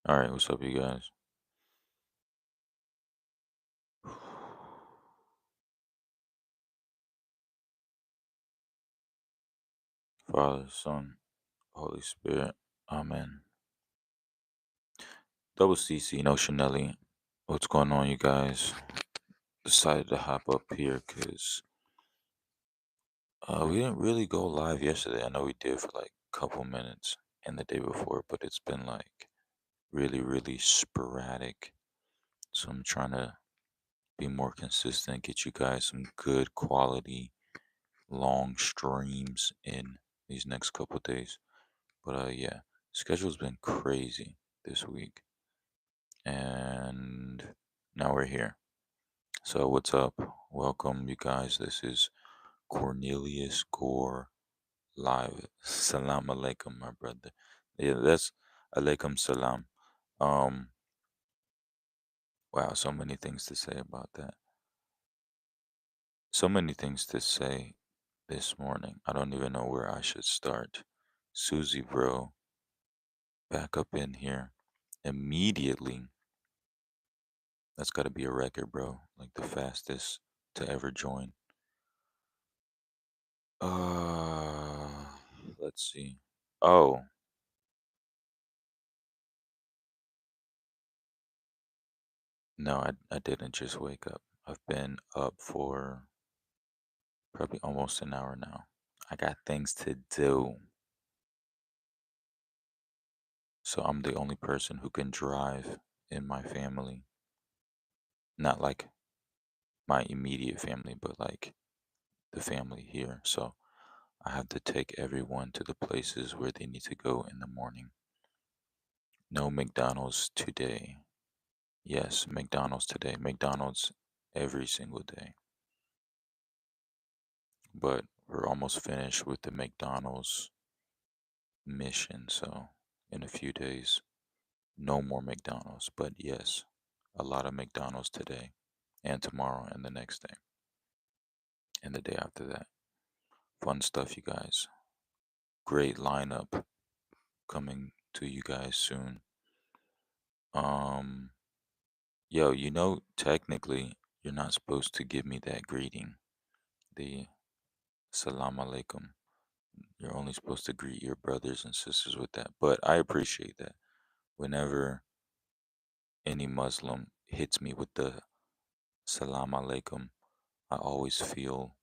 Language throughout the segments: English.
All right, what's up, you guys? Father, Son, Holy Spirit. Amen. Double CC, no Chanelli. What's going on, you guys? Decided to hop up here because we didn't really go live yesterday. I know we did for like a couple minutes and the day before, but it's been like really sporadic. So I'm trying to be more consistent, get you guys some good quality long streams in these next couple days. But yeah, schedule's been crazy this week, and now we're here. So what's up? Welcome, you guys. This is Cornelius Gore live. Salam alaikum, my brother. Yeah, that's alaikum salam. Um, wow, so many things to say about that. So many things to say this morning. I don't even know where I should start. Susie, bro, back up in here immediately. That's got to be a record, bro. Like the fastest to ever join. Uh, let's see. Oh, no, I didn't just wake up. I've been up for probably almost an hour now. I got things to do. So I'm the only person who can drive in my family. Not like my immediate family, but like the family here. So I have to take everyone to the places where they need to go in the morning. No McDonald's today. Yes, McDonald's today. McDonald's every single day. But we're almost finished with the McDonald's mission. So in a few days, no more McDonald's. But yes, a lot of McDonald's today and tomorrow and the next day and the day after that. Fun stuff, you guys. Great lineup coming to you guys soon. Um, yo, technically, you're not supposed to give me that greeting, the salam alaikum. You're only supposed to greet your brothers and sisters with that. But I appreciate that. Whenever any Muslim hits me with the salam alaikum, I always feel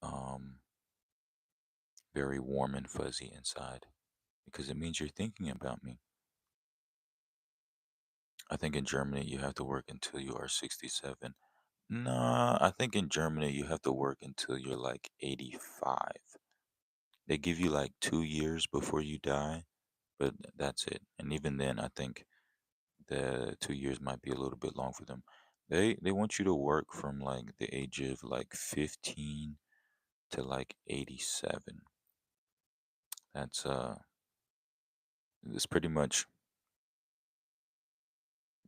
um, very warm and fuzzy inside because it means you're thinking about me. I think in Germany you have to work until you are 67. Nah, I think in Germany you have to work until you're like 85. They give you like 2 years before you die, but that's it. And even then, I think the 2 years might be a little bit long for them. They want you to work from like the age of like 15 to like 87. That's it's pretty much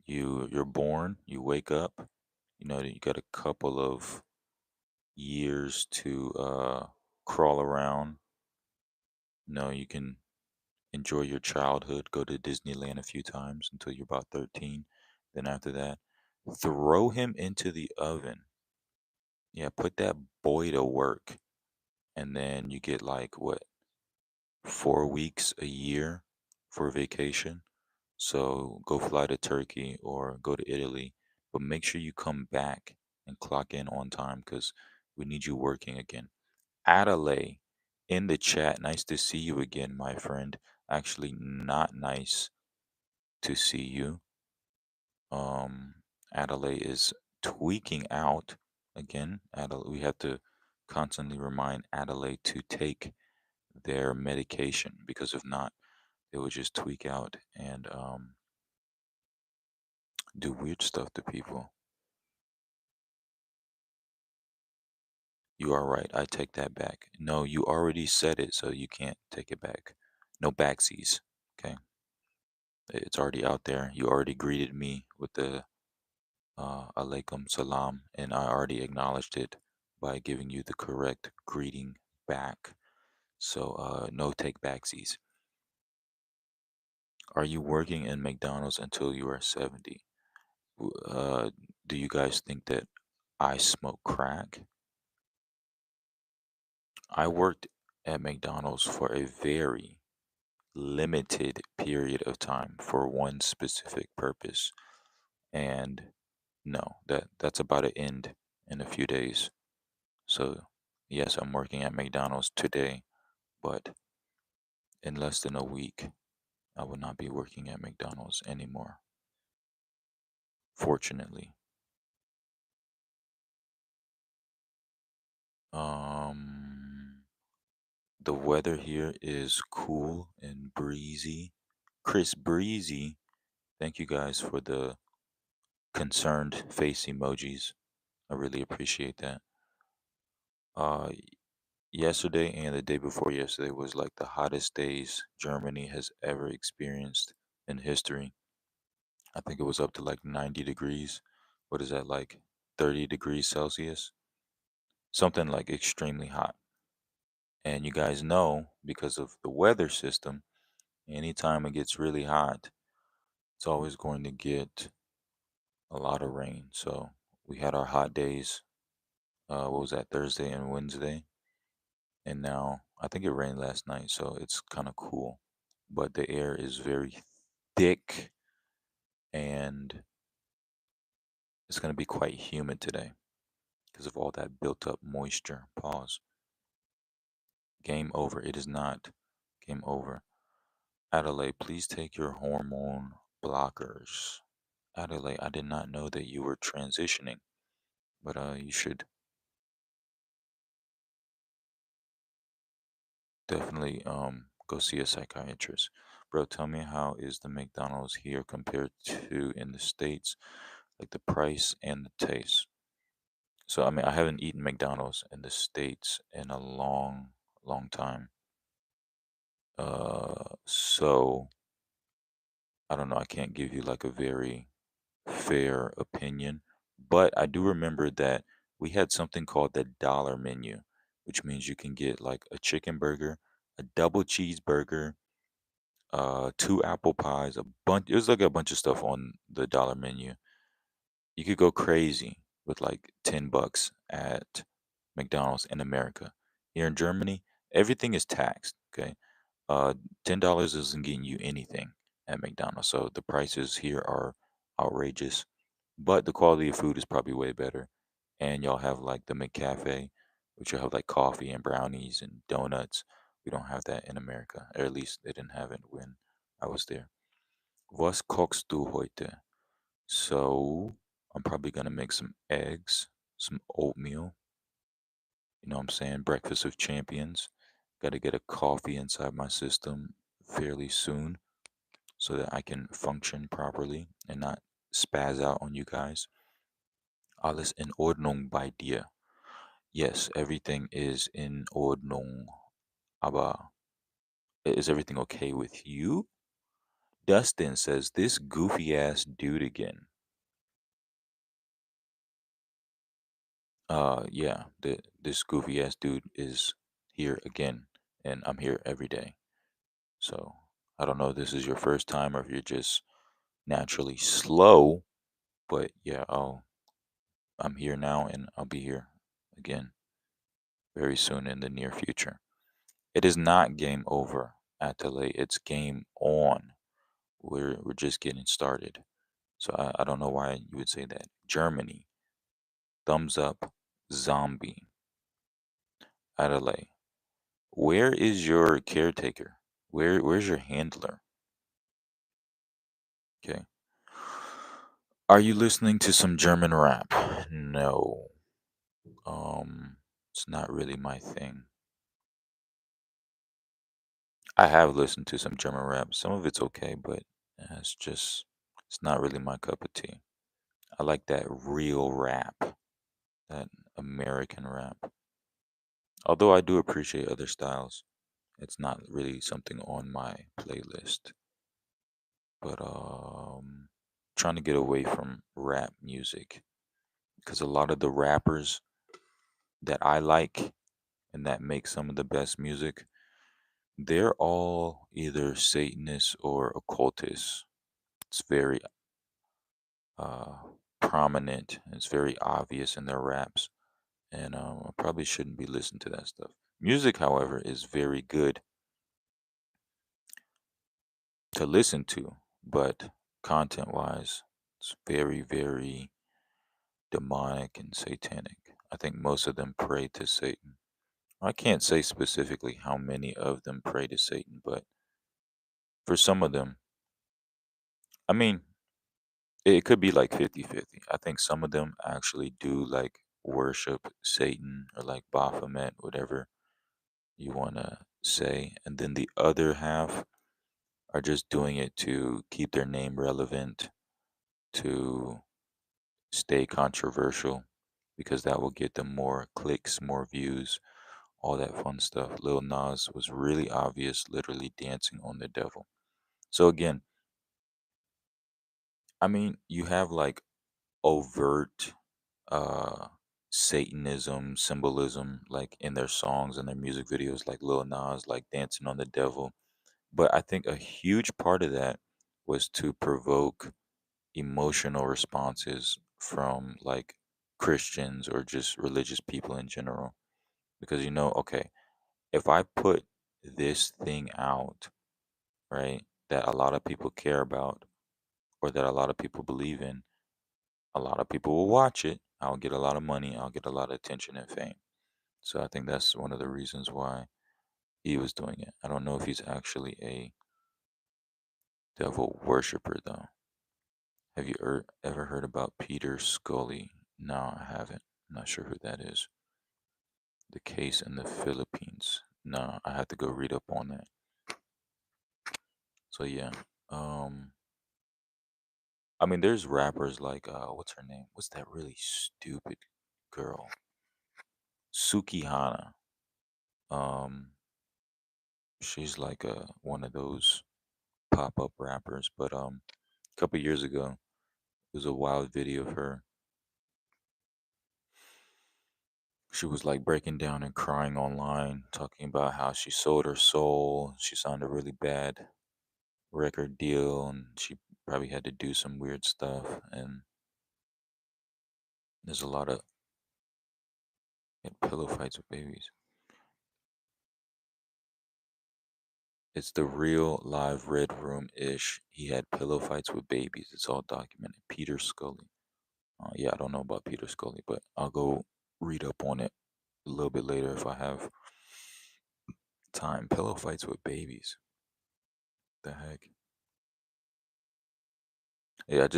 you're born, you wake up, you got a couple of years to crawl around. You can enjoy your childhood, go to Disneyland a few times until you're about 13. Then after that, throw him into the oven. Yeah, put that boy to work. And then you get like what, 4 weeks a year for vacation. So go fly to Turkey or go to Italy, but make sure you come back and clock in on time because we need you working again. Adelaide in the chat, nice to see you again, my friend. Actually, not nice to see you. Adelaide is tweaking out again. Adelaide, we have to constantly remind Adelaide to take their medication because if not, they would just tweak out and do weird stuff to people. You are right. I take that back. No, you already said it, so you can't take it back. No backsies. Okay, it's already out there. You already greeted me with the alaikum salam, and I already acknowledged it by giving you the correct greeting back. So no take backsies. Are you working in McDonald's until you are 70? Do you guys think that I smoke crack? I worked at McDonald's for a very limited period of time for one specific purpose. And no, that's about to end in a few days. So, yes, I'm working at McDonald's today, but in less than a week, I will not be working at McDonald's anymore. Fortunately. Um, the weather here is cool and breezy. Chris Breezy, thank you guys for the concerned face emojis. I really appreciate that. Uh, Yesterday and the day before yesterday was like the hottest days Germany has ever experienced in history. I think it was up to like 90 degrees. What is that, like 30 degrees Celsius? Something like extremely hot. And you guys know because of the weather system, anytime it gets really hot, it's always going to get a lot of rain. So we had our hot days. What was that, Thursday and Wednesday? And now I think it rained last night, so it's kind of cool. But the air is very thick and it's going to be quite humid today because of all that built up moisture. Pause. Game over. It is not game over. Adelaide, please take your hormone blockers. Adelaide, I did not know that you were transitioning, but you should definitely go see a psychiatrist. Bro, tell me, how is the McDonald's here compared to in the States? Like the price and the taste. So I mean, I haven't eaten McDonald's in the States in a long, long time. So I don't know. I can't give you like a very fair opinion, but I do remember that we had something called the dollar menu, which means you can get like a chicken burger, a double cheeseburger, two apple pies, a bunch. It was like a bunch of stuff on the dollar menu. You could go crazy with like $10 at McDonald's in America. Here in Germany, everything is taxed. Okay, uh, $10 isn't getting you anything at McDonald's, so the prices here are outrageous. But the quality of food is probably way better. And y'all have like the McCafe, which will have like coffee and brownies and donuts. We don't have that in America, or at least they didn't have it when I was there. Was kochst du heute? So I'm probably gonna make some eggs, some oatmeal. You know what I'm saying? Breakfast of champions. Got to get a coffee inside my system fairly soon so that I can function properly and not spaz out on you guys. Alles in Ordnung bei dir. Yes, everything is in Ordnung. Aber is everything okay with you? Dustin says, this goofy ass dude again. Yeah, this goofy ass dude is here again, and I'm here every day. So I don't know if this is your first time or if you're just naturally slow, but yeah, I'm here now and I'll be here again very soon in the near future. It is not game over, Atale. It's game on. We're just getting started. So I don't know why you would say that. Germany, thumbs up, zombie, Adelaide. Where is your caretaker? Where's your handler? Okay. Are you listening to some German rap? No. It's not really my thing. I have listened to some German rap. Some of it's okay, but it's not really my cup of tea. I like that real rap, that American rap. Although I do appreciate other styles, it's not really something on my playlist. But trying to get away from rap music because a lot of the rappers that I like and that make some of the best music, They're all either Satanists or occultists. It's very uh, prominent. It's very obvious in their raps, and I probably shouldn't be listening to that stuff. Music, however, is very good to listen to, but content-wise, it's very, very demonic and satanic. I think most of them pray to Satan. I can't say specifically how many of them pray to Satan, but for some of them, I mean, it could be like 50-50. I think some of them actually do like worship Satan or like Baphomet, whatever you want to say. And then the other half are just doing it to keep their name relevant, to stay controversial, because that will get them more clicks, more views, all that fun stuff. Lil Nas was really obvious, literally dancing on the devil. So again, I mean, you have like overt uh Satanism, symbolism, like in their songs and their music videos, like Lil Nas, like dancing on the devil. But I think a huge part of that was to provoke emotional responses from like Christians or just religious people in general. Because okay, if I put this thing out, right, that a lot of people care about or that a lot of people believe in, a lot of people will watch it. I'll get a lot of money, I'll get a lot of attention and fame. So I think that's one of the reasons why he was doing it. I don't know if he's actually a devil worshiper though. Have you ever heard about Peter Scully? No, I haven't. I'm not sure who that is. The case in the Philippines. No, I have to go read up on that. So yeah. Um I mean there's rappers like what's her name? What's that really stupid girl? Suki Hana. Um she's like one of those pop-up rappers, but a couple years ago it was a wild video of her. She was like breaking down and crying online, talking about how she sold her soul. She signed a really bad record deal and she probably had to do some weird stuff. And there's a lot of pillow fights with babies. It's the real live Red Room ish. He had pillow fights with babies. It's all documented. Peter Scully. Yeah, I don't know about Peter Scully, but I'll go read up on it a little bit later if I have time. Pillow fights with babies. The heck? Yeah,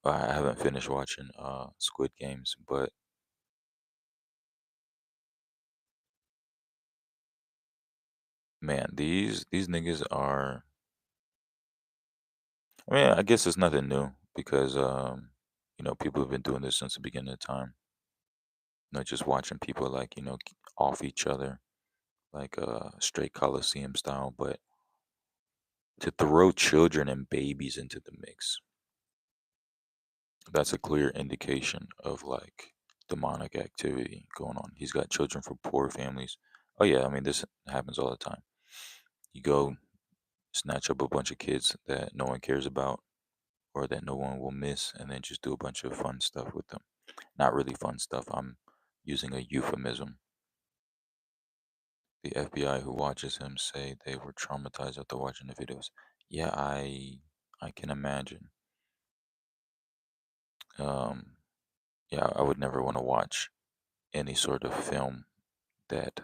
I haven't finished watching Squid Games, but man, these niggas are. I mean, I guess it's nothing new because people have been doing this since the beginning of time. Not just watching people like off each other like straight Coliseum style, but to throw children and babies into the mix, that's a clear indication of like demonic activity going on. He's got children from poor families. Oh yeah, I mean this happens all the time. You go snatch up a bunch of kids that no one cares about or that no one will miss and then just do a bunch of fun stuff with them. Not really fun stuff. I'm using a euphemism. The FBI who watches him say they were traumatized after watching the videos. Yeah, I can imagine. Um yeah, I would never want to watch any sort of film that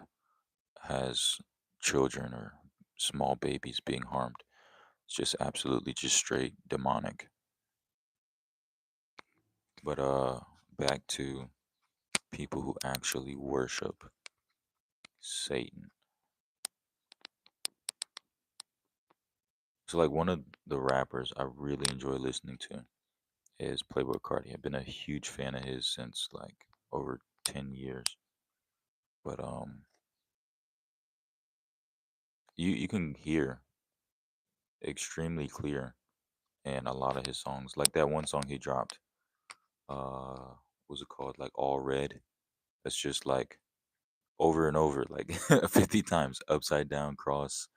has children or small babies being harmed. It's just absolutely just straight demonic. But back to people who actually worship Satan. So like one of the rappers I really enjoy listening to is Playboy Cardi. I've been a huge fan of his since like over 10 years. But you can hear extremely clear in a lot of his songs. Like that one song he dropped, uh what's it called? Like All Red. That's just like over and over, like 50 times, upside down cross.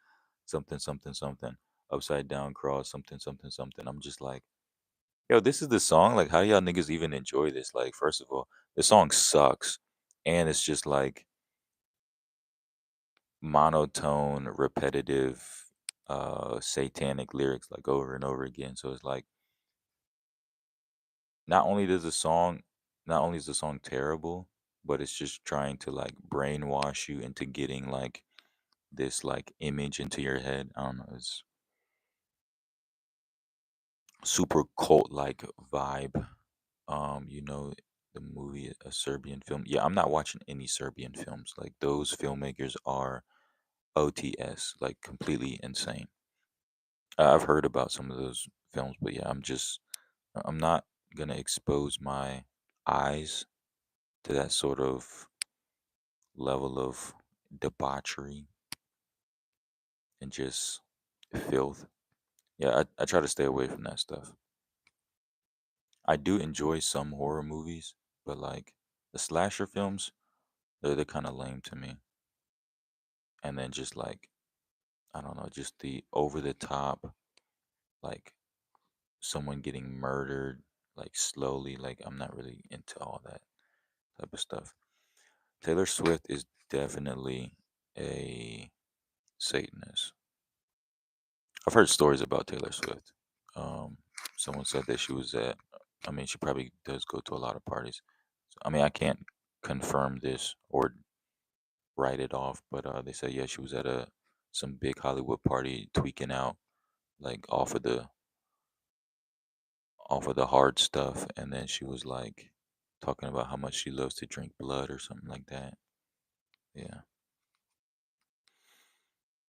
something something something, upside down cross, something something something. I'm just like, yo, this is the song? Like, how y'all niggas even enjoy this? Like, first of all, the song sucks. And it's just like monotone, repetitive, satanic lyrics like over and over again. So it's like not only does the song not only is the song terrible, but it's just trying to like brainwash you into getting like this like image into your head. I don't know, it's super cult like vibe. You know the movie a Serbian film. Yeah, I'm not watching any Serbian films. Like those filmmakers are OTS, like completely insane. I've heard about some of those films, but yeah, I'm not gonna expose my eyes to that sort of level of debauchery and just filth. Yeah, I try to stay away from that stuff. I do enjoy some horror movies, but like the slasher films, they're kind of lame to me. And then just like I don't know, just the over the top, like someone getting murdered, like slowly. Like I'm not really into all that type of stuff. Taylor Swift is definitely a Satanist. I've heard stories about Taylor Swift. Um, Someone said that she was at. I mean, she probably does go to a lot of parties. So, I mean, I can't confirm this or write it off, but they said yeah, she was at a some big Hollywood party tweaking out, like off of the hard stuff, and then she was like talking about how much she loves to drink blood or something like that. Yeah,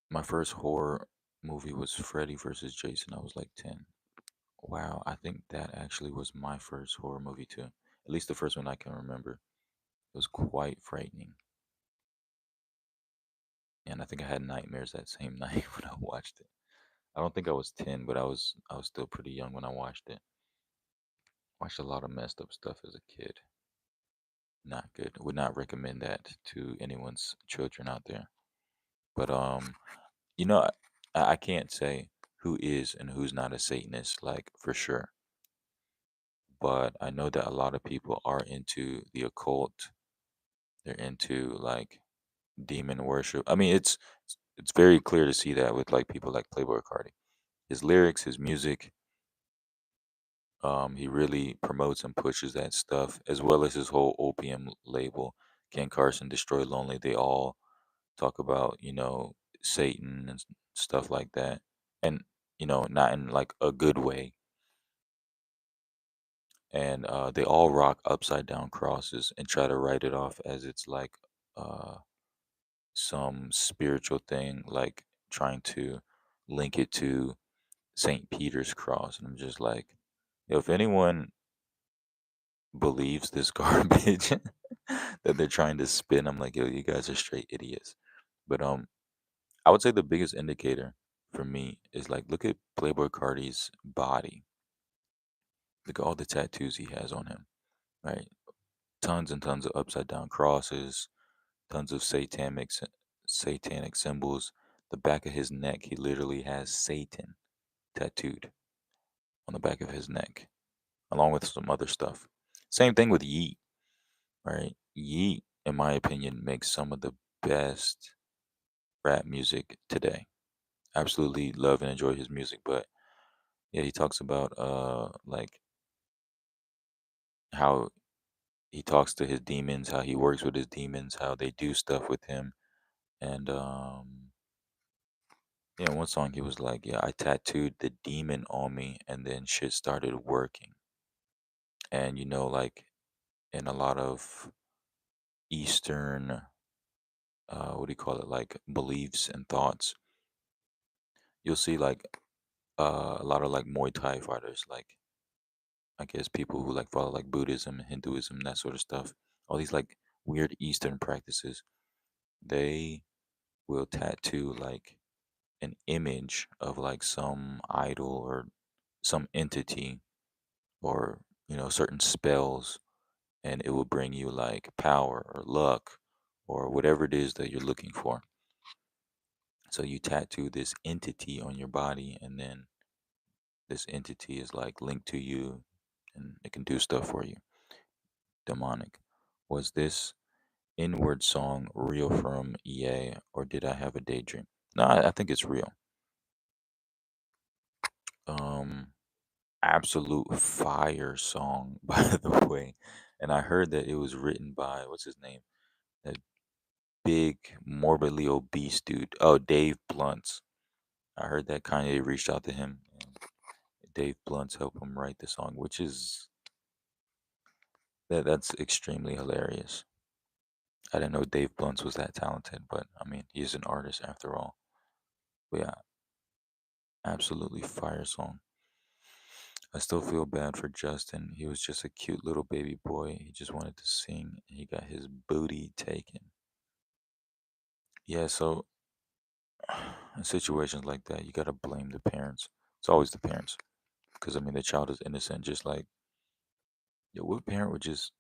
my first horror movie was Freddy versus Jason. I was like 10. Wow, I think that actually was my first horror movie too. At least the first one I can remember. It was quite frightening. And I think I had nightmares that same night when I watched it. I don't think I was 10, but I was still pretty young when I watched it. Watched a lot of messed up stuff as a kid. Not good. Would not recommend that to anyone's children out there. But you know, I can't say who is and who's not a Satanist, like for sure. But I know that a lot of people are into the occult. They're into like demon worship. I mean, it's very clear to see that with like people like Playboy Cardi. His lyrics, his music, he really promotes and pushes that stuff, as well as his whole opium label. Ken Carson, Destroy Lonely, they all talk about, Satan and stuff like that. And, not in like a good way. And they all rock upside down crosses and try to write it off as it's like uh, some spiritual thing, like trying to link it to St. Peter's cross. And I'm just like, yo, if anyone believes this garbage that they're trying to spin, I'm like, yo, you guys are straight idiots. But I would say the biggest indicator for me is like look at Playboy Cardi's body. Look at all the tattoos he has on him, right? Tons and tons of upside down crosses, tons of satanic symbols. The back of his neck, he literally has Satan tattooed on the back of his neck, along with some other stuff. Same thing with Yeet, right? Yeet, in my opinion, makes some of the best rap music today. Absolutely love and enjoy his music, but yeah, he talks about like how he talks to his demons, how he works with his demons, how they do stuff with him, and yeah, one song he was like, "Yeah, I tattooed the demon on me, and then shit started working." And like in a lot of Eastern, what do you call it, like beliefs and thoughts, you'll see like a lot of like Muay Thai fighters, like I guess people who like follow like Buddhism, Hinduism, that sort of stuff. All these like weird Eastern practices, they will tattoo like an image of like some idol or some entity or certain spells, and it will bring you like power or luck or whatever it is that you're looking for. So you tattoo this entity on your body, and then this entity is like linked to you, and it can do stuff for you. Demonic. Was this inward song real from EA, or did I have a daydream? No, I think it's real. Um, Absolute fire song, by the way. And I heard that it was written by what's his name? That big morbidly obese dude. Oh, Dave Blunt's. I heard that Kanye reached out to him and Dave Blunt's helped him write the song, which is that's extremely hilarious. I didn't know Dave Blunt's was that talented, but I mean, he's an artist after all. But yeah, absolutely fire song. I still feel bad for Justin. He was just a cute little baby boy. He just wanted to sing and he got his booty taken. Yeah, so in situations like that, you got to blame the parents. It's always the parents. Because, I mean, the child is innocent. Just like, yo, what parent would just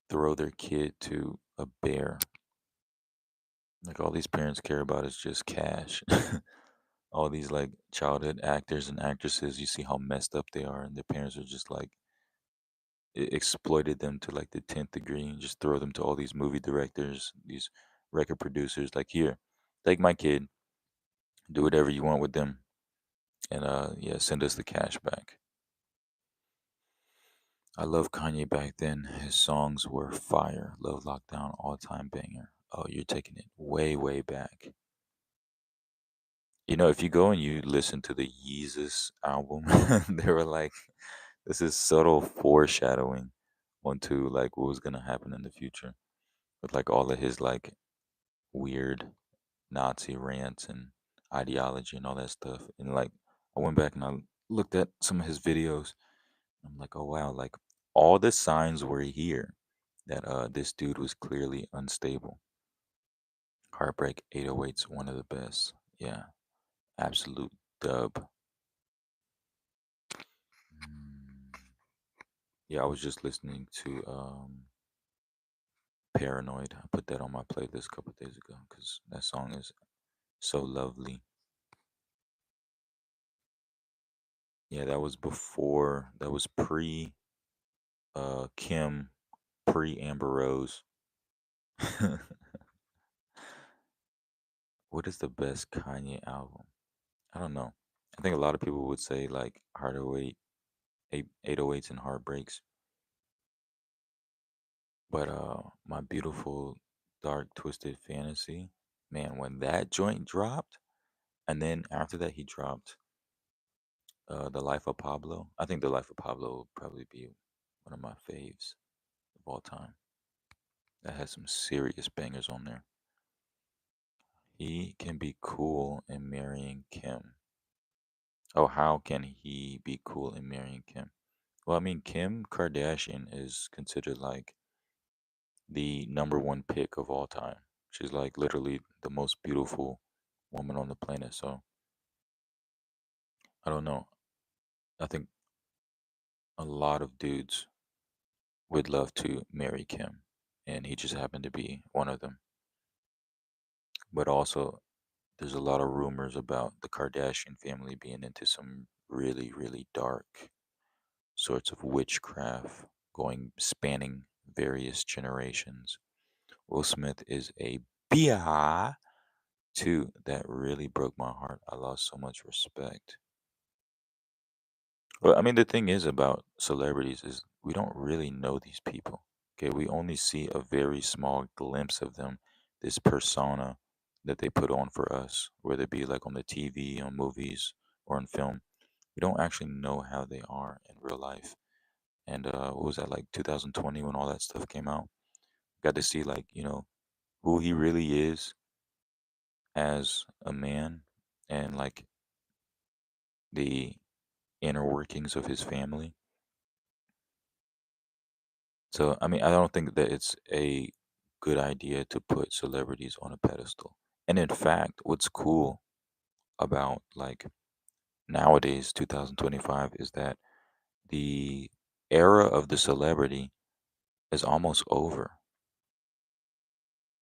throw their kid to a bear? Like, all these parents care about is just cash. All these, like, childhood actors and actresses, you see how messed up they are, and their parents are just like, exploited them to like the 10th degree and just throw them to all these movie directors, these record producers. Like, here, take my kid, do whatever you want with them, and yeah, send us the cash back. I love Kanye back then. His songs were fire. Love Lockdown, all time banger. Oh, you're taking it way, way back. You know, if you go and you listen to the Yeezus album, they were like, this is subtle foreshadowing onto like what was gonna happen in the future with like all of his like weird Nazi rants and ideology and all that stuff. And like, I went back and I looked at some of his videos. I'm like, oh wow, like all the signs were here that this dude was clearly unstable. Heartbreak 808's one of the best. Yeah, absolute dub. Mm, yeah, I was just listening to Paranoid. I put that on my playlist a couple days ago because that song is so lovely. Yeah, that was before, that was pre Kim, pre Amber Rose. What is the best Kanye album? I don't know. I think a lot of people would say like Heart 08, 808s and Heartbreaks. But My Beautiful Dark Twisted Fantasy, man, when that joint dropped, and then after that he dropped The Life of Pablo. I think The Life of Pablo will probably be one of my faves of all time. That has some serious bangers on there. He can be cool in marrying Kim. Oh, how can he be cool in marrying Kim? Well, I mean, Kim Kardashian is considered like the number one pick of all time. She's like literally the most beautiful woman on the planet. So I don't know. I think a lot of dudes would love to marry Kim, and he just happened to be one of them. But also, there's a lot of rumors about the Kardashian family being into some really, really dark sorts of witchcraft going spanning various generations. Will Smith is a bia too. That really broke my heart. I lost so much respect. Well, I mean, the thing is about celebrities is we don't really know these people. Okay, we only see a very small glimpse of them, this persona that they put on for us, whether it be like on the TV, on movies, or in film. We don't actually know how they are in real life. And what was that, like 2020 when all that stuff came out? Got to see like, who he really is as a man and like the inner workings of his family. So, I mean, I don't think that it's a good idea to put celebrities on a pedestal. And in fact, what's cool about like nowadays, 2025, is that the era of the celebrity is almost over.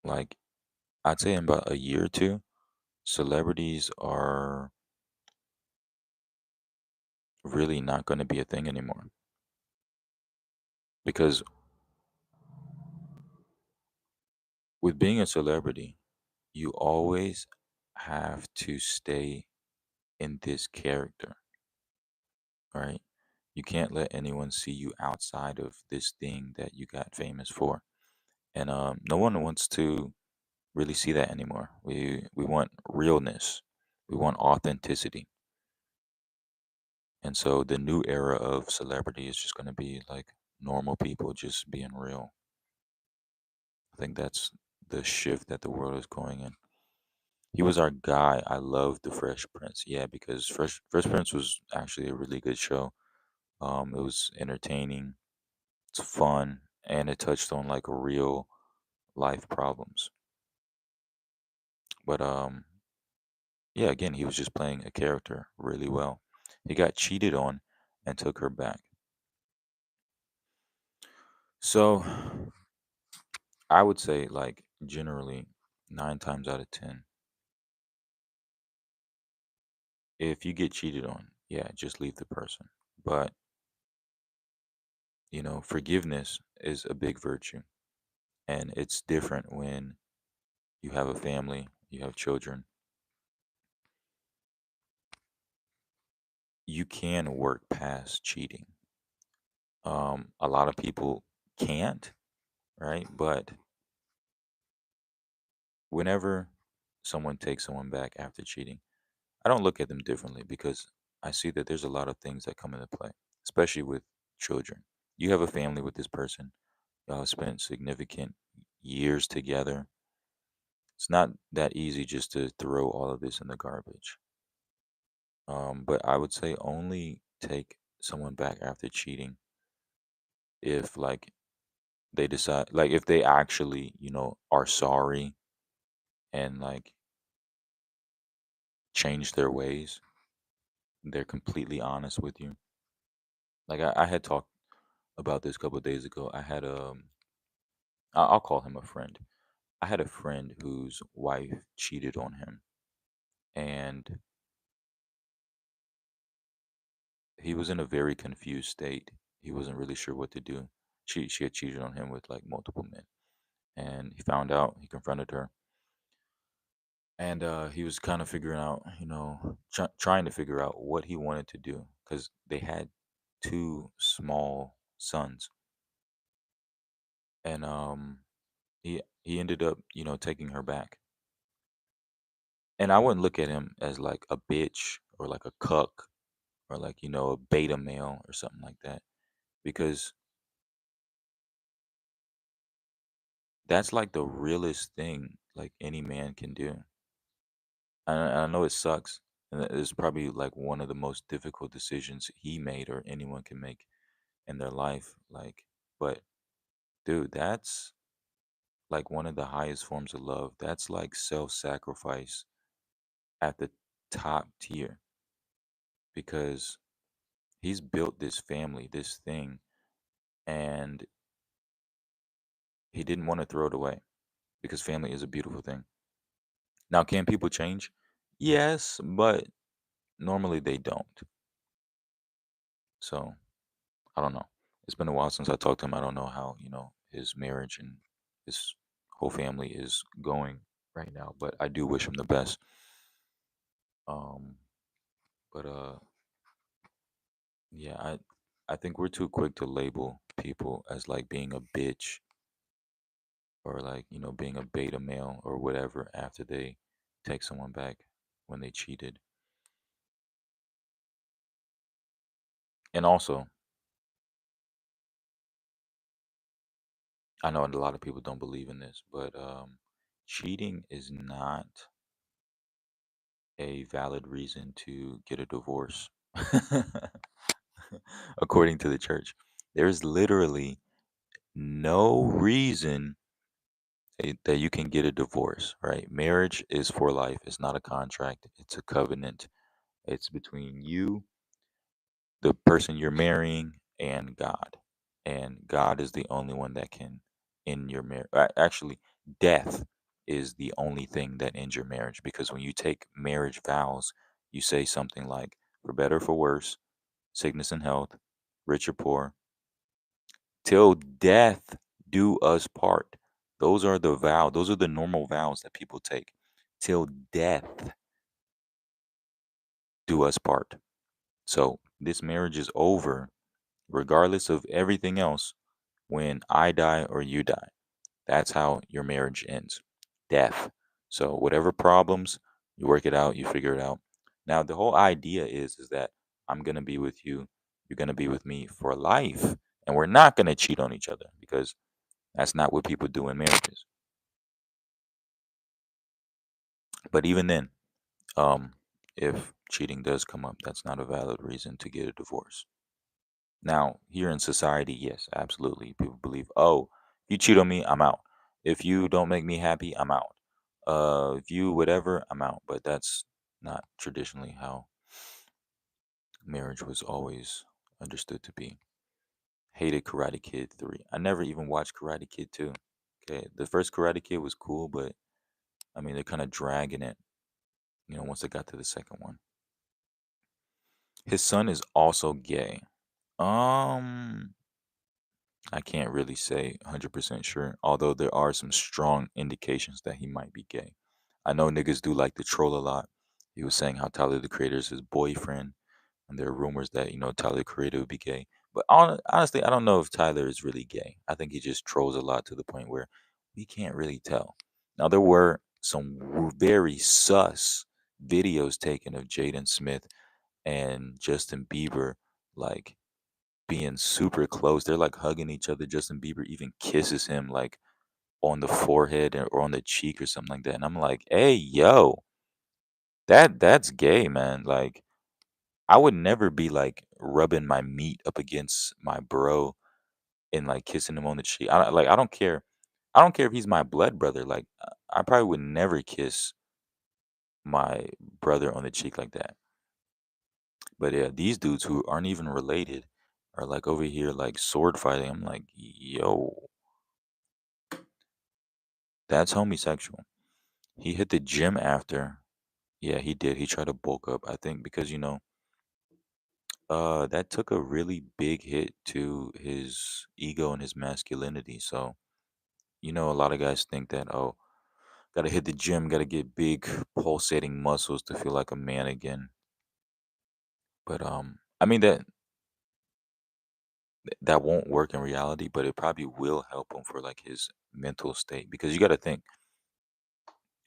Like, I'd say in about a year or two, celebrities are really not going to be a thing anymore because with being a celebrity, you always have to stay in this character, right? You can't let anyone see you outside of this thing that you got famous for. And no one wants to really see that anymore. We want realness. We want authenticity. And so the new era of celebrity is just going to be like normal people just being real. I think that's the shift that the world is going in. He was our guy. I love the Fresh Prince. Yeah, because Fresh Prince was actually a really good show. It was entertaining, it's fun, and it touched on like real life problems. But yeah, again, he was just playing a character really well. He got cheated on and took her back. So I would say, like, generally, 9 times out of 10, if you get cheated on, yeah, just leave the person. But, forgiveness is a big virtue. And it's different when you have a family, you have children. You can work past cheating. A lot of people can't, right? But whenever someone takes someone back after cheating, I don't look at them differently because I see that there's a lot of things that come into play, especially with children. You have a family with this person, y'all spent significant years together. It's not that easy just to throw all of this in the garbage. But I would say only take someone back after cheating if like they decide like if they actually, are sorry and like change their ways. They're completely honest with you. Like I had talked about this a couple of days ago. I had I'll call him a friend. I had a friend whose wife cheated on him, and he was in a very confused state. He wasn't really sure what to do. She had cheated on him with like multiple men, and he found out. He confronted her, and he was kind of figuring out, trying to figure out what he wanted to do because they had two small sons, and he ended up, taking her back. And I wouldn't look at him as like a bitch or like a cuck or like, a beta male or something like that because that's like the realest thing like any man can do. And I know it sucks. And it's probably like one of the most difficult decisions he made or anyone can make in their life. Like, but dude, that's like one of the highest forms of love. That's like self sacrifice at the top tier because he's built this family, this thing, and he didn't want to throw it away because family is a beautiful thing. Now, can people change? Yes, but normally they don't. So I don't know. It's been a while since I talked to him. I don't know how, his marriage and his whole family is going right now, but I do wish him the best. Um, but yeah, I think we're too quick to label people as like being a bitch or like, being a beta male or whatever after they take someone back when they cheated. And also, I know a lot of people don't believe in this, but cheating is not a valid reason to get a divorce, according to the church. There's literally no reason that you can get a divorce, right? Marriage is for life, it's not a contract, it's a covenant. It's between you, the person you're marrying, and God. And God is the only one that can end your marriage. Actually, death. is the only thing that ends your marriage. Because when you take marriage vows, you say something like, for better or for worse, sickness and health, rich or poor, till death do us part. Those are the vow. Those are the normal vows that people take. Till death do us part. So this marriage is over, regardless of everything else, when I die or you die. That's how your marriage ends. Death. So whatever problems, you work it out, you figure it out. Now the whole idea is that I'm gonna be with you, you're gonna be with me for life. And we're not gonna cheat on each other because that's not what people do in marriages. But even then, um, if cheating does come up, that's not a valid reason to get a divorce. Now, here in society, yes, absolutely. People believe, oh, if you cheat on me, I'm out. If you don't make me happy, I'm out. If you whatever, I'm out. But that's not traditionally how marriage was always understood to be. Hated Karate Kid 3. I never even watched Karate Kid 2. Okay, the first Karate Kid was cool, but I mean, they're kind of dragging it, once they got to the second one. His son is also gay. Um, I can't really say 100% sure, although there are some strong indications that he might be gay. I know niggas do like to troll a lot. He was saying how Tyler the Creator is his boyfriend, and there are rumors that, Tyler the Creator would be gay. But honestly, I don't know if Tyler is really gay. I think he just trolls a lot to the point where we can't really tell. Now, there were some very sus videos taken of Jaden Smith and Justin Bieber, like being super close. They're like hugging each other. Justin Bieber even kisses him like on the forehead or on the cheek or something like that. And I'm like, hey, yo, that's gay, man. Like, I would never be like rubbing my meat up against my bro and like kissing him on the cheek. I don't care. I don't care if he's my blood brother. Like, I probably would never kiss my brother on the cheek like that. But yeah, these dudes who aren't even related are like over here like sword fighting. I'm like, yo, that's homosexual. He hit the gym after. Yeah, he did. He tried to bulk up. I think because that took a really big hit to his ego and his masculinity. So, a lot of guys think that, oh, gotta hit the gym, gotta get big pulsating muscles to feel like a man again. But I mean that won't work in reality, but it probably will help him for like his mental state because you got to think.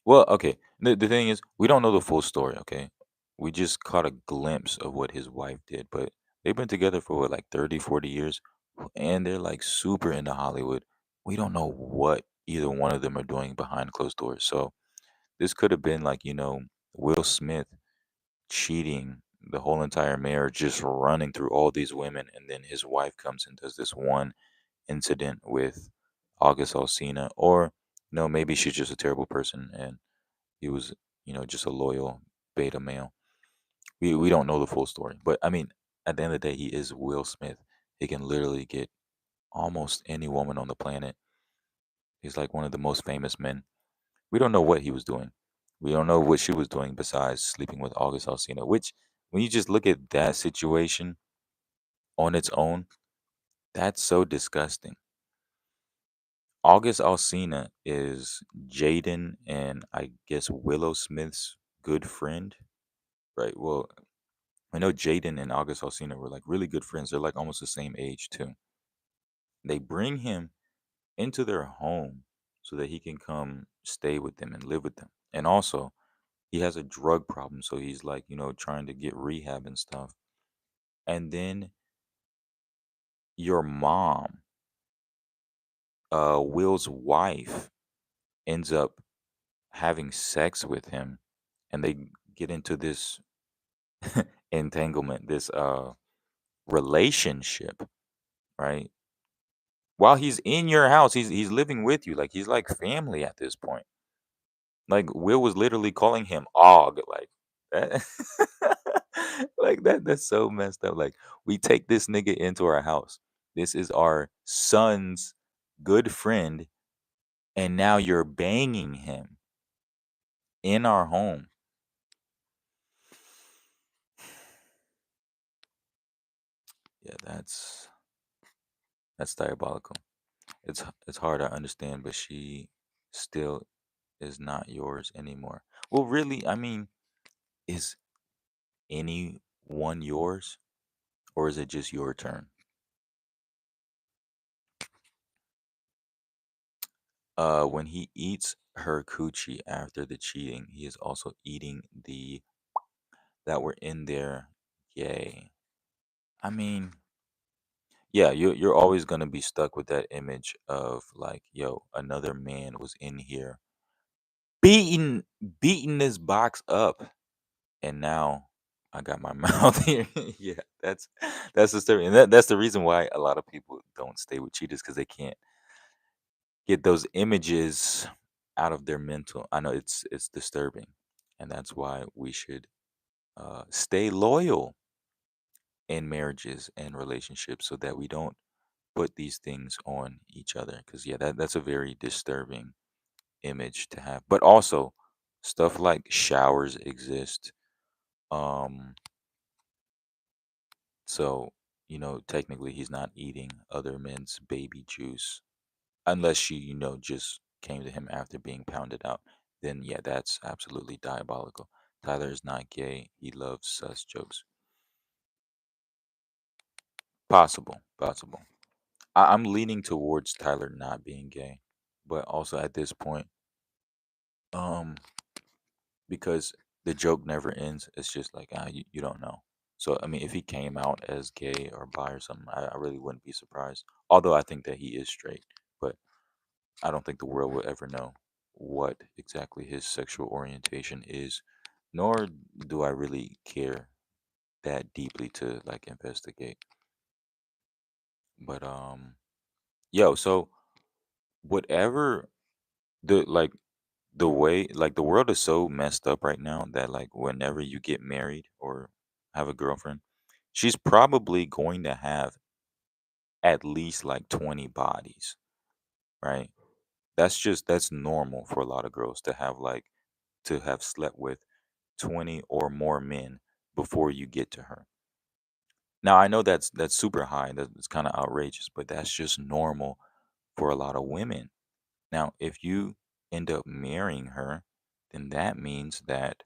Well, okay. The thing is, we don't know the full story, okay? We just caught a glimpse of what his wife did, but they've been together for what, like 30, 40 years, and they're like super into Hollywood. We don't know what either one of them are doing behind closed doors. So this could have been like, Will Smith cheating the whole entire marriage, just running through all these women, and then his wife comes and does this one incident with August Alsina, or maybe she's just a terrible person and he was, just a loyal beta male. We don't know the full story, but I mean, at the end of the day, he is Will Smith. He can literally get almost any woman on the planet. He's like one of the most famous men. We don't know what he was doing. We don't know what she was doing besides sleeping with August Alsina. Which, when you just look at that situation on its own, that's so disgusting. August Alsina is Jaden and I guess Willow Smith's good friend, right? Well, I know Jaden and August Alsina were like really good friends. They're like almost the same age too. They bring him into their home so that he can come stay with them and live with them. And also, he has a drug problem, so he's like, trying to get rehab and stuff. And then your mom, Will's wife, ends up having sex with him and they get into this entanglement, this relationship, right? While he's in your house, he's living with you, like he's like family at this point. Like Will was literally calling him Og, like that, like that. That's so messed up. Like we take this nigga into our house. This is our son's good friend, and now you're banging him in our home. Yeah, that's diabolical. It's hard, I understand, but she still is not yours anymore. Well, really, I mean, is anyone yours, or is it just your turn? When he eats her coochie after the cheating, he is also eating the that were in there. Yay. I mean, yeah, you're always gonna be stuck with that image of like, yo, another man was in here beating beating this box up, and now I got my mouth here. Yeah, that's disturbing, and that's the reason why a lot of people don't stay with cheaters because they can't get those images out of their mental. I know it's disturbing, and that's why we should stay loyal in marriages and relationships so that we don't put these things on each other. Because yeah, that's a very disturbing image to have. But also, stuff like showers exist. Um, so technically, he's not eating other men's baby juice unless she, just came to him after being pounded out. Then yeah, that's absolutely diabolical. Tyler is not gay. He loves sus jokes. Possible, possible. I'm leaning towards Tyler not being gay, but also at this point, um, because the joke never ends. It's just like you don't know. So I mean, if he came out as gay or bi or something, I really wouldn't be surprised. Although I think that he is straight, but I don't think the world will ever know what exactly his sexual orientation is, nor do I really care that deeply to like investigate. But yo, so whatever the way like the world is so messed up right now that like whenever you get married or have a girlfriend, she's probably going to have at least like 20 bodies, right? That's normal for a lot of girls to have slept with 20 or more men before you get to her. Now I know that's super high, that's kind of outrageous, but that's just normal for a lot of women. Now, if you end up marrying her, then that means that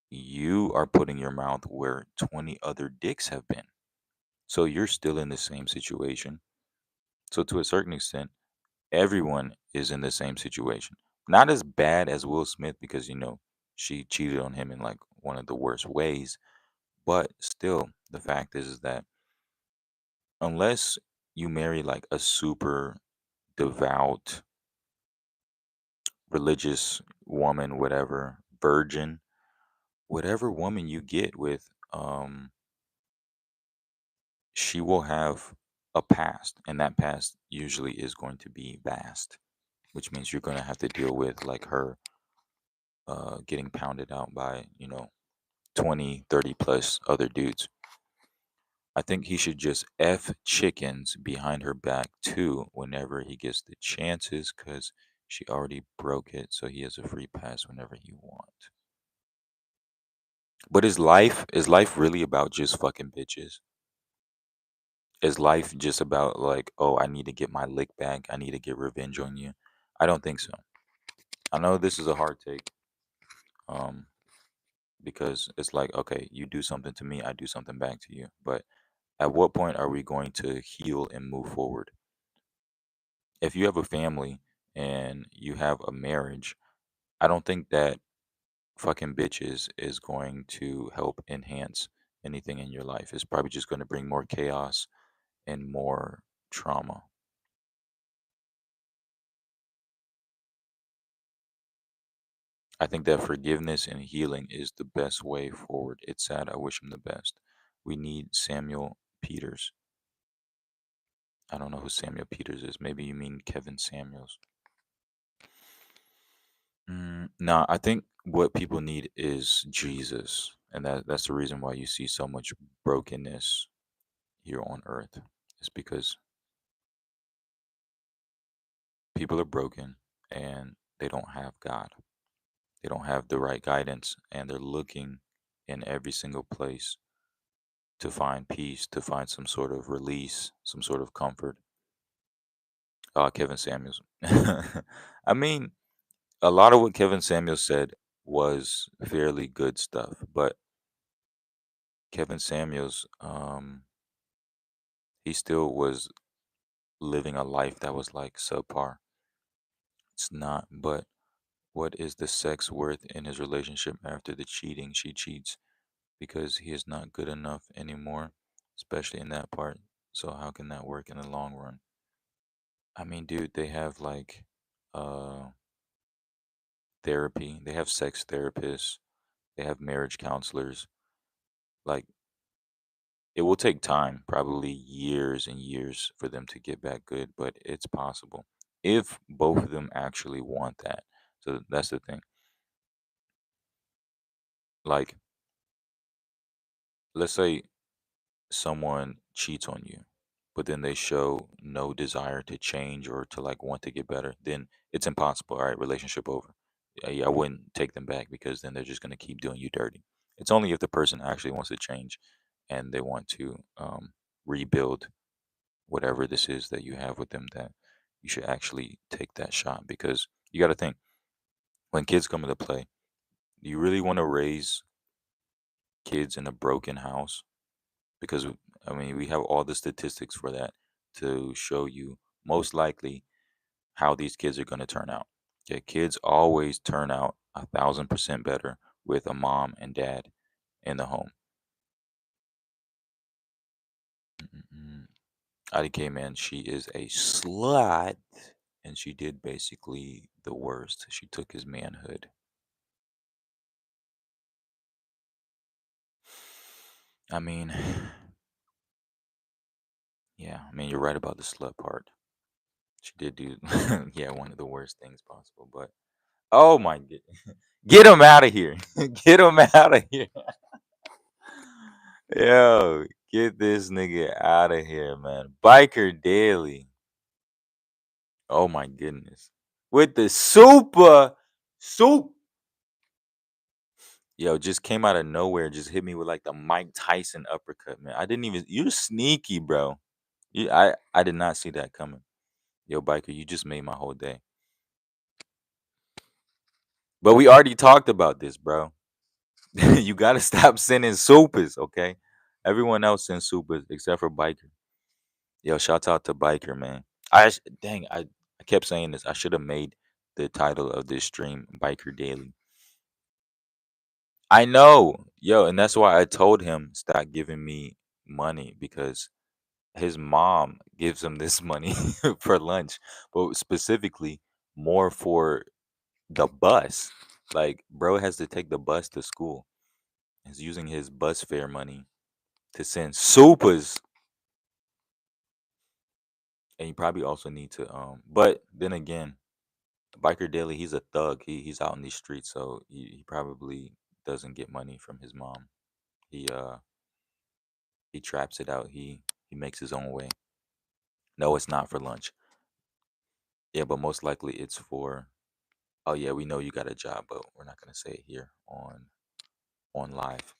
you are putting your mouth where 20 other dicks have been. So you're still in the same situation. So to a certain extent, everyone is in the same situation. Not as bad as Will Smith because she cheated on him in like one of the worst ways, but still the fact is that unless you marry like a super devout religious woman, whatever, virgin, whatever woman you get with, she will have a past, and that past usually is going to be vast, which means you're going to have to deal with like her getting pounded out by 20, 30 plus other dudes. I think he should just F chickens behind her back too whenever he gets the chances because she already broke it, so he has a free pass whenever he wants. But is life really about just fucking bitches? Is life just about like, oh, I need to get my lick back, I need to get revenge on you? I don't think so. I know this is a hard take, um, because it's like, okay, you do something to me, I do something back to you. But at what point are we going to heal and move forward? If you have a family and you have a marriage, I don't think that fucking bitches is going to help enhance anything in your life. It's probably just going to bring more chaos and more trauma. I think that forgiveness and healing is the best way forward. It's sad. I wish him the best. We need Samuel Peters. I don't know who Samuel Peters is. Maybe you mean Kevin Samuels. No, I think what people need is Jesus, and that's the reason why you see so much brokenness here on earth. It's because People are broken and they don't have God. They don't have the right guidance and they're looking in every single place to find peace, to find some sort of release, some sort of comfort. Kevin Samuels. I mean, a lot of what Kevin Samuels said was fairly good stuff, but Kevin Samuels, he still was living a life that was like subpar. It's not, but what is the sex worth in his relationship after the cheating? She cheats because he is not good enough anymore, especially in that part. So how can that work in the long run? I mean, dude, they have like uh therapy. They have sex therapists. They have marriage counselors. Like it will take time, probably years and years for them to get back good, but it's possible if both of them actually want that. So that's the thing. Like, let's say someone cheats on you, but then they show no desire to change or to like want to get better, then it's impossible. All right, relationship over. Yeah, I wouldn't take them back because then they're just gonna keep doing you dirty. It's only if the person actually wants to change and they want to rebuild whatever this is that you have with them that you should actually take that shot because you got to think when kids come into play, do you really want to raise kids in a broken house? Because I mean, we have all the statistics for that to show you most likely how these kids are going to turn out. Okay, kids always turn out 1,000% better with a mom and dad in the home. Mm-mm. IDK man, she is a slut, and she did basically the worst. She took his manhood. I mean, yeah, I mean you're right about the slut part. She did do, yeah, one of the worst things possible. But oh my god, get him out of here! Get him out of here! Yo, get this nigga out of here, man. Biker Daily. Oh my goodness, with the super soup. Yo, just came out of nowhere, just hit me with like the Mike Tyson uppercut, man. I didn't even. You're sneaky, bro. I did not see that coming. Yo, biker, you just made my whole day. But we already talked about this, bro. You gotta stop sending supers, okay? Everyone else sends supers except for biker. Yo, shout out to biker, man. Dang, I kept saying this. I should have made the title of this stream Biker Daily. I know, yo, and that's why I told him stop giving me money because his mom gives him this money for lunch, but specifically more for the bus. Like, bro has to take the bus to school. He's using his bus fare money to send supers, and you probably also need to but then again, Biker Daily, he's a thug. He's out in these streets, so he probably doesn't get money from his mom. He traps it out. He makes his own way. No, it's not for lunch. Yeah, but most likely it's for. Oh yeah, we know you got a job, but we're not gonna say it here on live.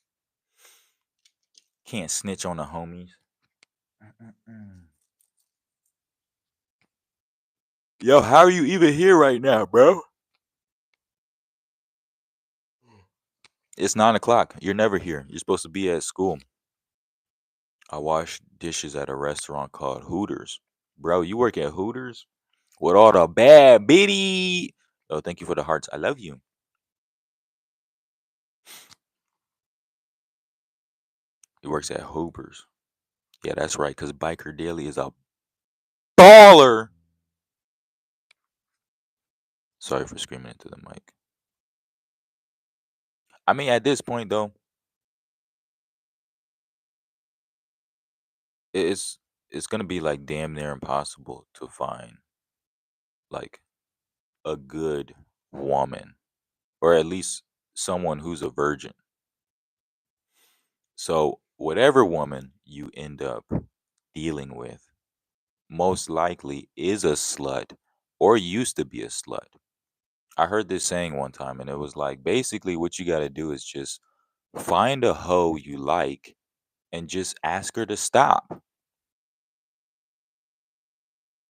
Can't snitch on the homies. Mm-mm-mm. Yo, how are you even here right now, bro? It's 9 o'clock. You're never here. You're supposed to be at school. I wash dishes at a restaurant called Hooters. Bro, you work at Hooters? With all the bad bitty. Oh, thank you for the hearts. I love you. He works at Hoopers. Yeah, that's right. Because Biker Daily is a baller. Sorry for screaming into the mic. I mean, at this point though, it's it's gonna be like damn near impossible to find like a good woman, or at least someone who's a virgin. So whatever woman you end up dealing with, most likely is a slut or used to be a slut. I heard this saying one time, and it was like basically what you got to do is just find a hoe you like and just ask her to stop.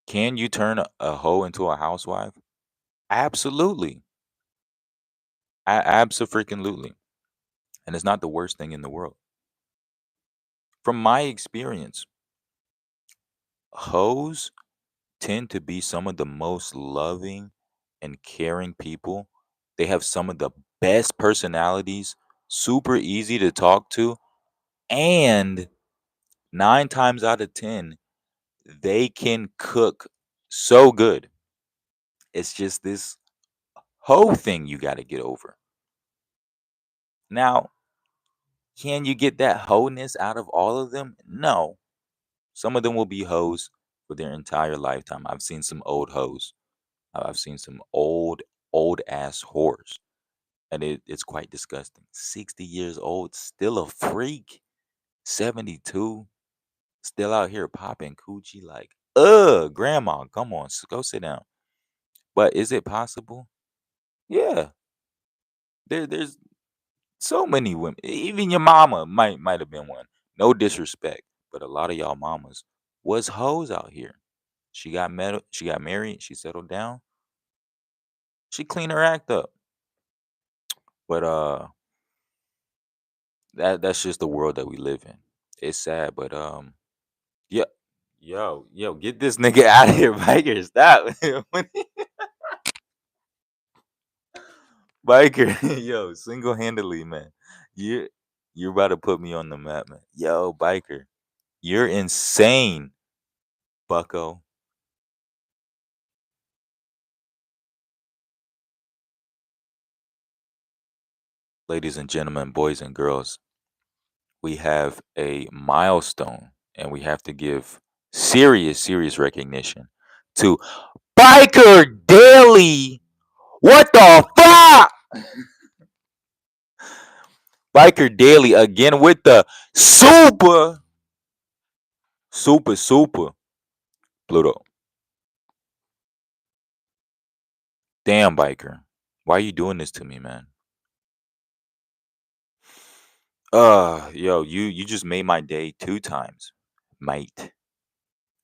Can you turn a hoe into a housewife? Absolutely. Abso-freaking-lutely. And it's not the worst thing in the world. From my experience, hoes tend to be some of the most loving and caring people. They have some of the best personalities, super easy to talk to, and 9 times out of 10, they can cook so good. It's just this hoe thing you gotta get over. Now, can you get that hoe-ness out of all of them? No. Some of them will be hoes for their entire lifetime. I've seen some old hoes. I've seen some old ass whores, and it's quite disgusting. 60 years old, still a freak. 72, still out here popping coochie like, grandma, come on, go sit down. But is it possible? Yeah, there's so many women. Even your mama might have been one. No disrespect, but a lot of y'all mamas was hoes out here. She got married, she settled down, she cleaned her act up. But that's just the world that we live in. It's sad, but yeah, yo, get this nigga out of here, biker. Stop. Biker, yo, single handedly, man. You you're about to put me on the map, man. Yo, biker, you're insane, bucko. Ladies and gentlemen, boys and girls, we have a milestone and we have to give serious recognition to Biker Daily. What the fuck? Biker Daily again with the super Pluto. Damn, Biker. Why are you doing this to me, man? Yo, you just made my day 2 times. Mate.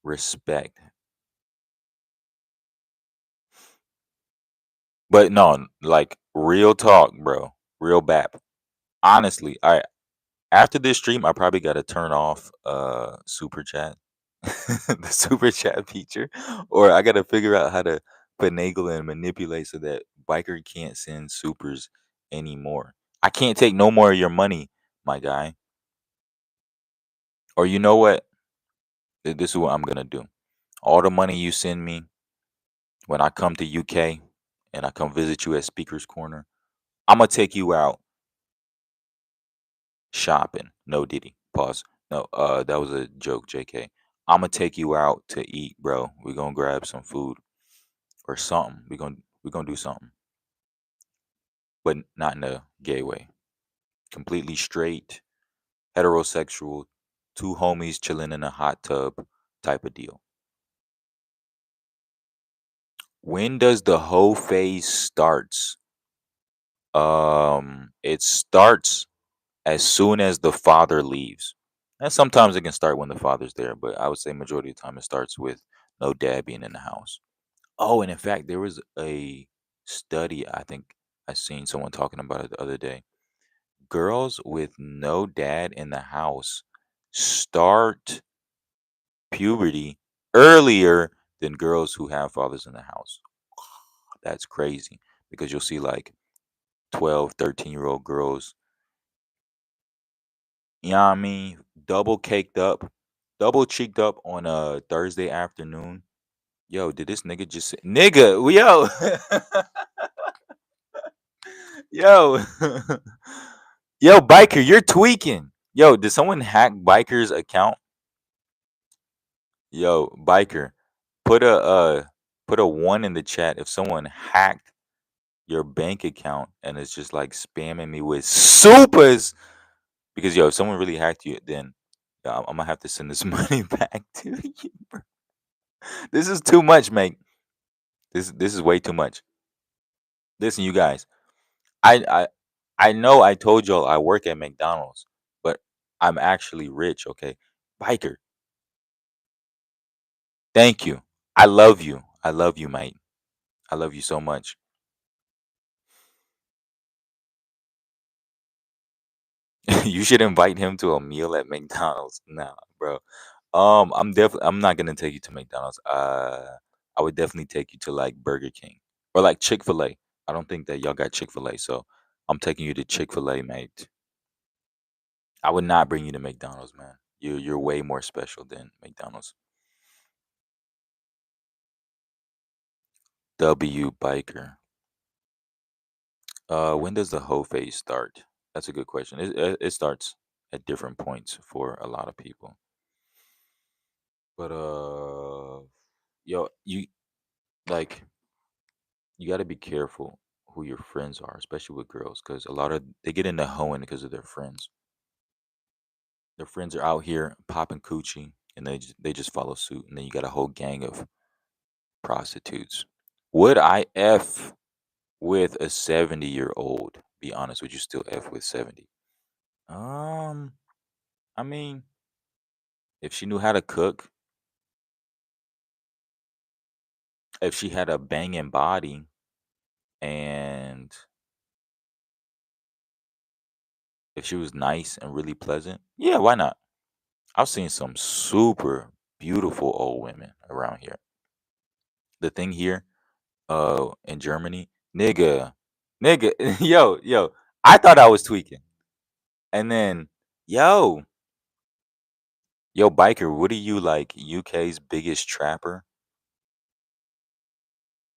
Respect. But no, like real talk, bro. Real bap. Honestly, I after this stream, I probably gotta turn off super chat. The super chat feature. Or I gotta figure out how to finagle and manipulate so that Biker can't send supers anymore. I can't take no more of your money, my guy. Or you know what? This is what I'm gonna do. All the money you send me when I come to UK and I come visit you at Speaker's Corner, I'm gonna take you out shopping. No Diddy. Pause. No, that was a joke, JK. I'm gonna take you out to eat, bro. We're gonna grab some food or something. We're gonna do something. But not in a gay way. Completely straight, heterosexual, two homies chilling in a hot tub type of deal. When does the hoe phase starts? It starts as soon as the father leaves. And sometimes it can start when the father's there, but I would say majority of the time it starts with no dad being in the house. Oh, and in fact, there was a study, I think I seen someone talking about it the other day. Girls with no dad in the house start puberty earlier than girls who have fathers in the house. That's crazy because you'll see like 12, 13-year-old girls, you know what I mean, double caked up, double cheeked up on a Thursday afternoon. Yo, did this nigga just say, nigga, yo, yo, yo, biker, you're tweaking. Yo, did someone hack biker's account? Yo, biker, put a put a one in the chat if someone hacked your bank account and it's just like spamming me with supers. Because yo, if someone really hacked you, then yeah, I'm gonna have to send this money back to you. Bro. This is too much, mate. This is way too much. Listen, you guys. I I I know I told y'all I work at McDonald's, but I'm actually rich, okay? Biker, thank you. I love you. I love you, mate. I love you so much. You should invite him to a meal at McDonald's. Nah, bro. I'm not gonna take you to McDonald's. I would definitely take you to like Burger King or like Chick-fil-A. I don't think that y'all got Chick-fil-A, so I'm taking you to Chick-fil-A, mate. I would not bring you to McDonald's, man. You're way more special than McDonald's. W Biker. When does the hoe phase start? That's a good question. It starts at different points for a lot of people. But yo, like you got to be careful who your friends are, especially with girls, because a lot of they get into hoeing because of their friends. Their friends are out here popping coochie, and they just follow suit, and then you got a whole gang of prostitutes. Would I f with a 70-year-old? Be honest, would you still f with 70? Um, I mean, if she knew how to cook, if she had a banging body, and if she was nice and really pleasant, yeah, why not? I've seen some super beautiful old women around here. The thing here, in Germany, nigga, yo, I thought I was tweaking, and then, yo, yo, biker, what are you like? UK's biggest trapper,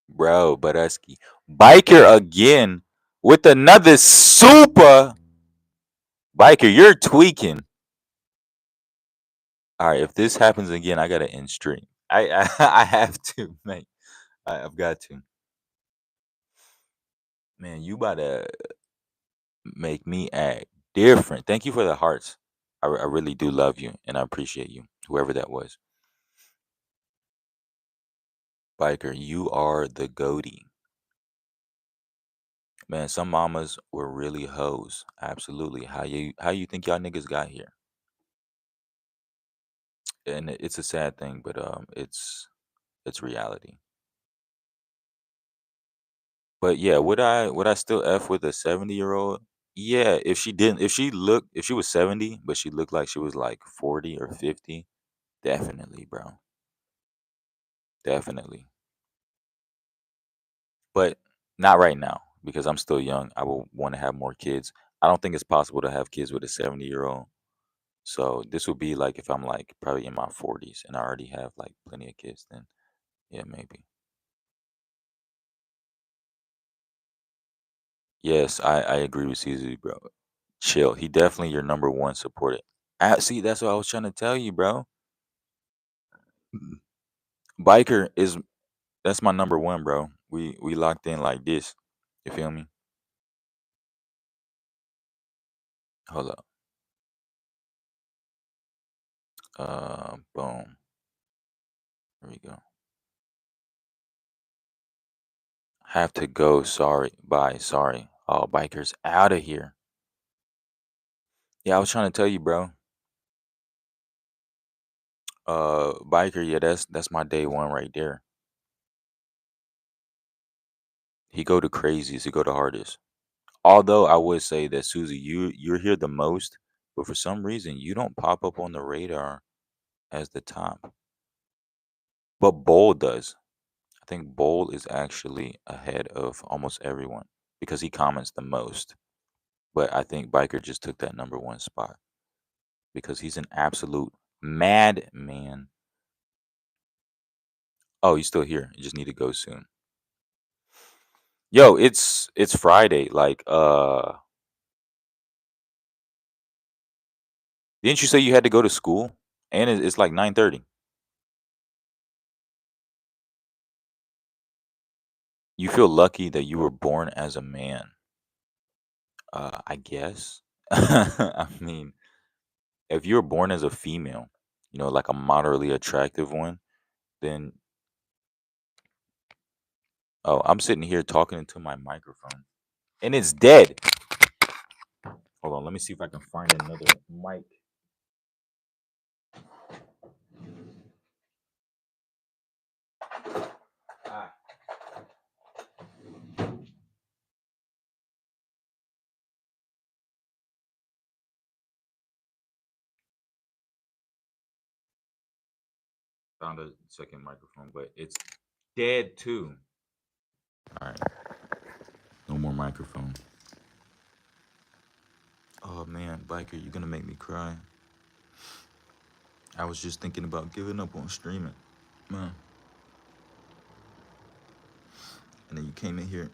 bro? Badusky, biker again with another super biker. You're tweaking. All right, if this happens again, I gotta end stream. I have to, mate. I've got to. Man, you about to make me act different. Thank you for the hearts. I really do love you and I appreciate you, whoever that was. Biker, you are the goatee. Man, some mamas were really hoes. Absolutely. How you think y'all niggas got here? And it's a sad thing, but it's reality. But yeah, would I still F with a 70-year-old? Yeah, if she was 70, but she looked like she was like 40 or 50, definitely, bro. Definitely. But not right now because I'm still young. I will want to have more kids. I don't think it's possible to have kids with a 70-year-old. So this would be like if I'm like probably in my 40s and I already have like plenty of kids, then yeah, maybe. Yes, I agree with CZ, bro. Chill. He definitely your number one supporter. See, that's what I was trying to tell you, bro. Mm. Biker is that's my number one, bro. We locked in like this. You feel me? Hold up. Boom. Here we go. Have to go. Sorry. Bye. Sorry. Oh, bikers out of here. Yeah, I was trying to tell you, bro. Biker. Yeah, that's my day one right there. He go to craziest. He go to hardest. Although I would say that Susie, you're here the most, but for some reason you don't pop up on the radar as the top. But Bowl does. I think Bowl is actually ahead of almost everyone because he comments the most. But I think Biker just took that number one spot because he's an absolute madman. Oh, he's still here. You just need to go soon. Yo, it's Friday. Like, didn't you say you had to go to school? And it's like 9:30. You feel lucky that you were born as a man. I guess. I mean, if you were born as a female, like a moderately attractive one, then Oh, I'm sitting here talking into my microphone, and it's dead. Hold on, let me see if I can find another mic. Ah, found a second microphone, but it's dead too. All right, no more microphone. Oh man, biker, you're gonna make me cry. I was just thinking about giving up on streaming, man. And then you came in here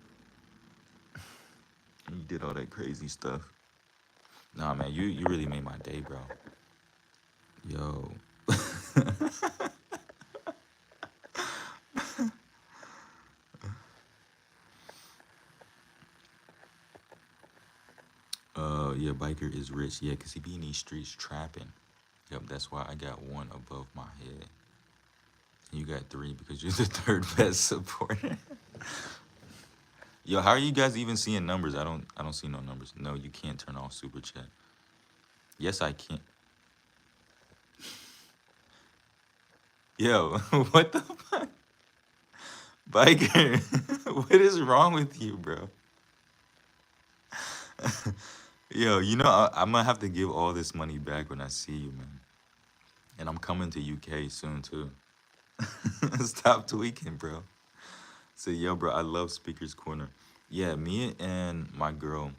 and you did all that crazy stuff. Nah, man, you really made my day, bro. Yo. Yeah, biker is rich. Yeah, cause he be in these streets trapping. Yep, that's why I got one above my head. You got three because you're the third best supporter. Yo, how are you guys even seeing numbers? I don't see no numbers. No, you can't turn off super chat. Yes, I can. Yo, what the fuck? Biker, what is wrong with you, bro? Yo, I'm gonna have to give all this money back when I see you, man. And I'm coming to UK soon too. Stop tweaking, bro. So, yo, bro, I love Speaker's Corner. Yeah, me and my girl,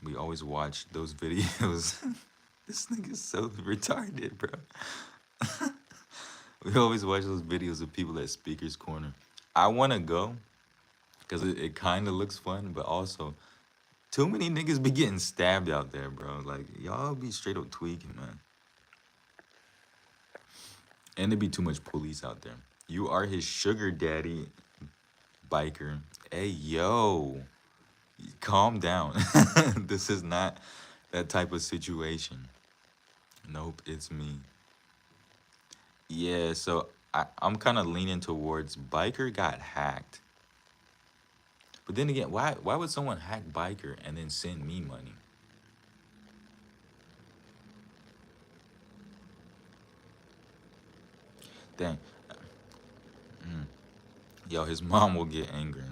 we always watch those videos. This nigga's so retarded, bro. We always watch those videos of people at Speaker's Corner. I want to go because it kind of looks fun, but also too many niggas be getting stabbed out there, bro. Like, y'all be straight up tweaking, man. And there be too much police out there. You are his sugar daddy, biker. Hey, yo, calm down. This is not that type of situation. Nope, it's me. Yeah, so I'm kind of leaning towards biker got hacked. But then again, why would someone hack biker and then send me money? Dang. Yo, his mom will get angry.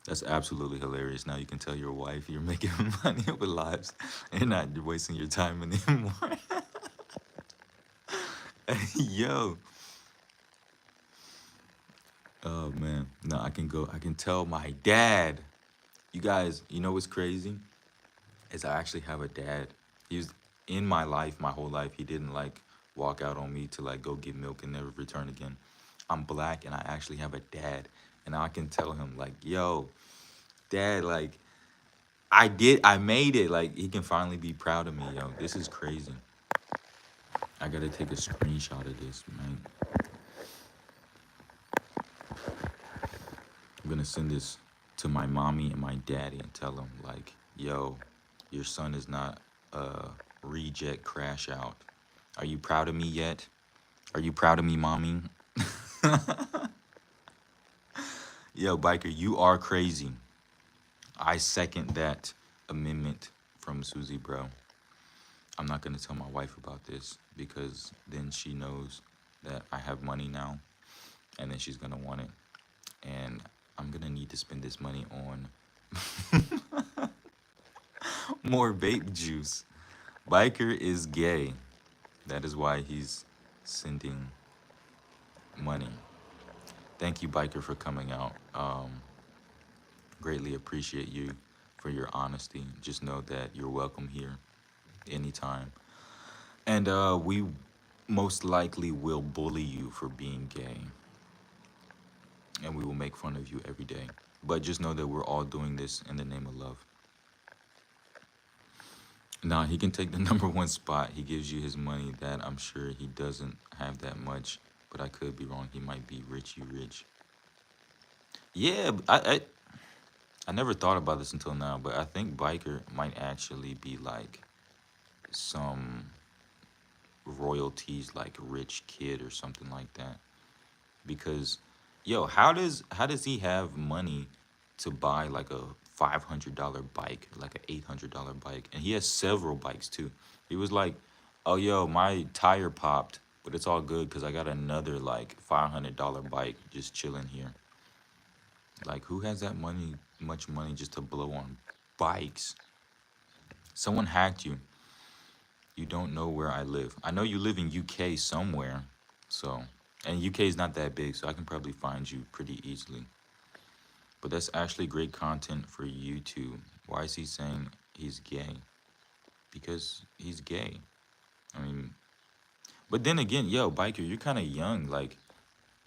That's absolutely hilarious. Now you can tell your wife you're making money with lives and not wasting your time anymore. Yo. Oh man. No, I can go. I can tell my dad. You guys, you know what's crazy? Is I actually have a dad. He was in my life, my whole life. He didn't like walk out on me to like go get milk and never return again. I'm black and I actually have a dad. And I can tell him like, yo, dad, like I made it. Like he can finally be proud of me, yo. This is crazy. I gotta take a screenshot of this, man. I'm gonna send this to my mommy and my daddy and tell them like, yo, your son is not a reject crash out. Are you proud of me yet? Are you proud of me, mommy? Yo, biker, you are crazy. I second that amendment from Susie, bro. I'm not gonna tell my wife about this because then she knows that I have money now, and then she's gonna want it, and I'm gonna need to spend this money on more vape juice. Biker is gay. That is why he's sending money. Thank you, Biker, for coming out. Greatly appreciate you for your honesty. Just know that you're welcome here anytime. And we most likely will bully you for being gay. And we will make fun of you every day. But just know that we're all doing this in the name of love. Now, he can take the number one spot. He gives you his money that I'm sure he doesn't have that much but I could be wrong. He might be Richie Rich. Yeah, I never thought about this until now, but I think biker might actually be like some royalties, like rich kid or something like that. Because, yo, how does he have money to buy like a $500 bike, like a $800 bike, and he has several bikes too. He was like, "Oh, yo, my tire popped, but it's all good because I got another like $500 bike just chilling here." Like, who has that money, much money, just to blow on bikes? Someone hacked you. You don't know where I live. I know you live in UK somewhere, so and UK is not that big, so I can probably find you pretty easily. But that's actually great content for YouTube. Why is he saying he's gay? Because he's gay. I mean, but then again, yo, biker, you're kind of young. Like,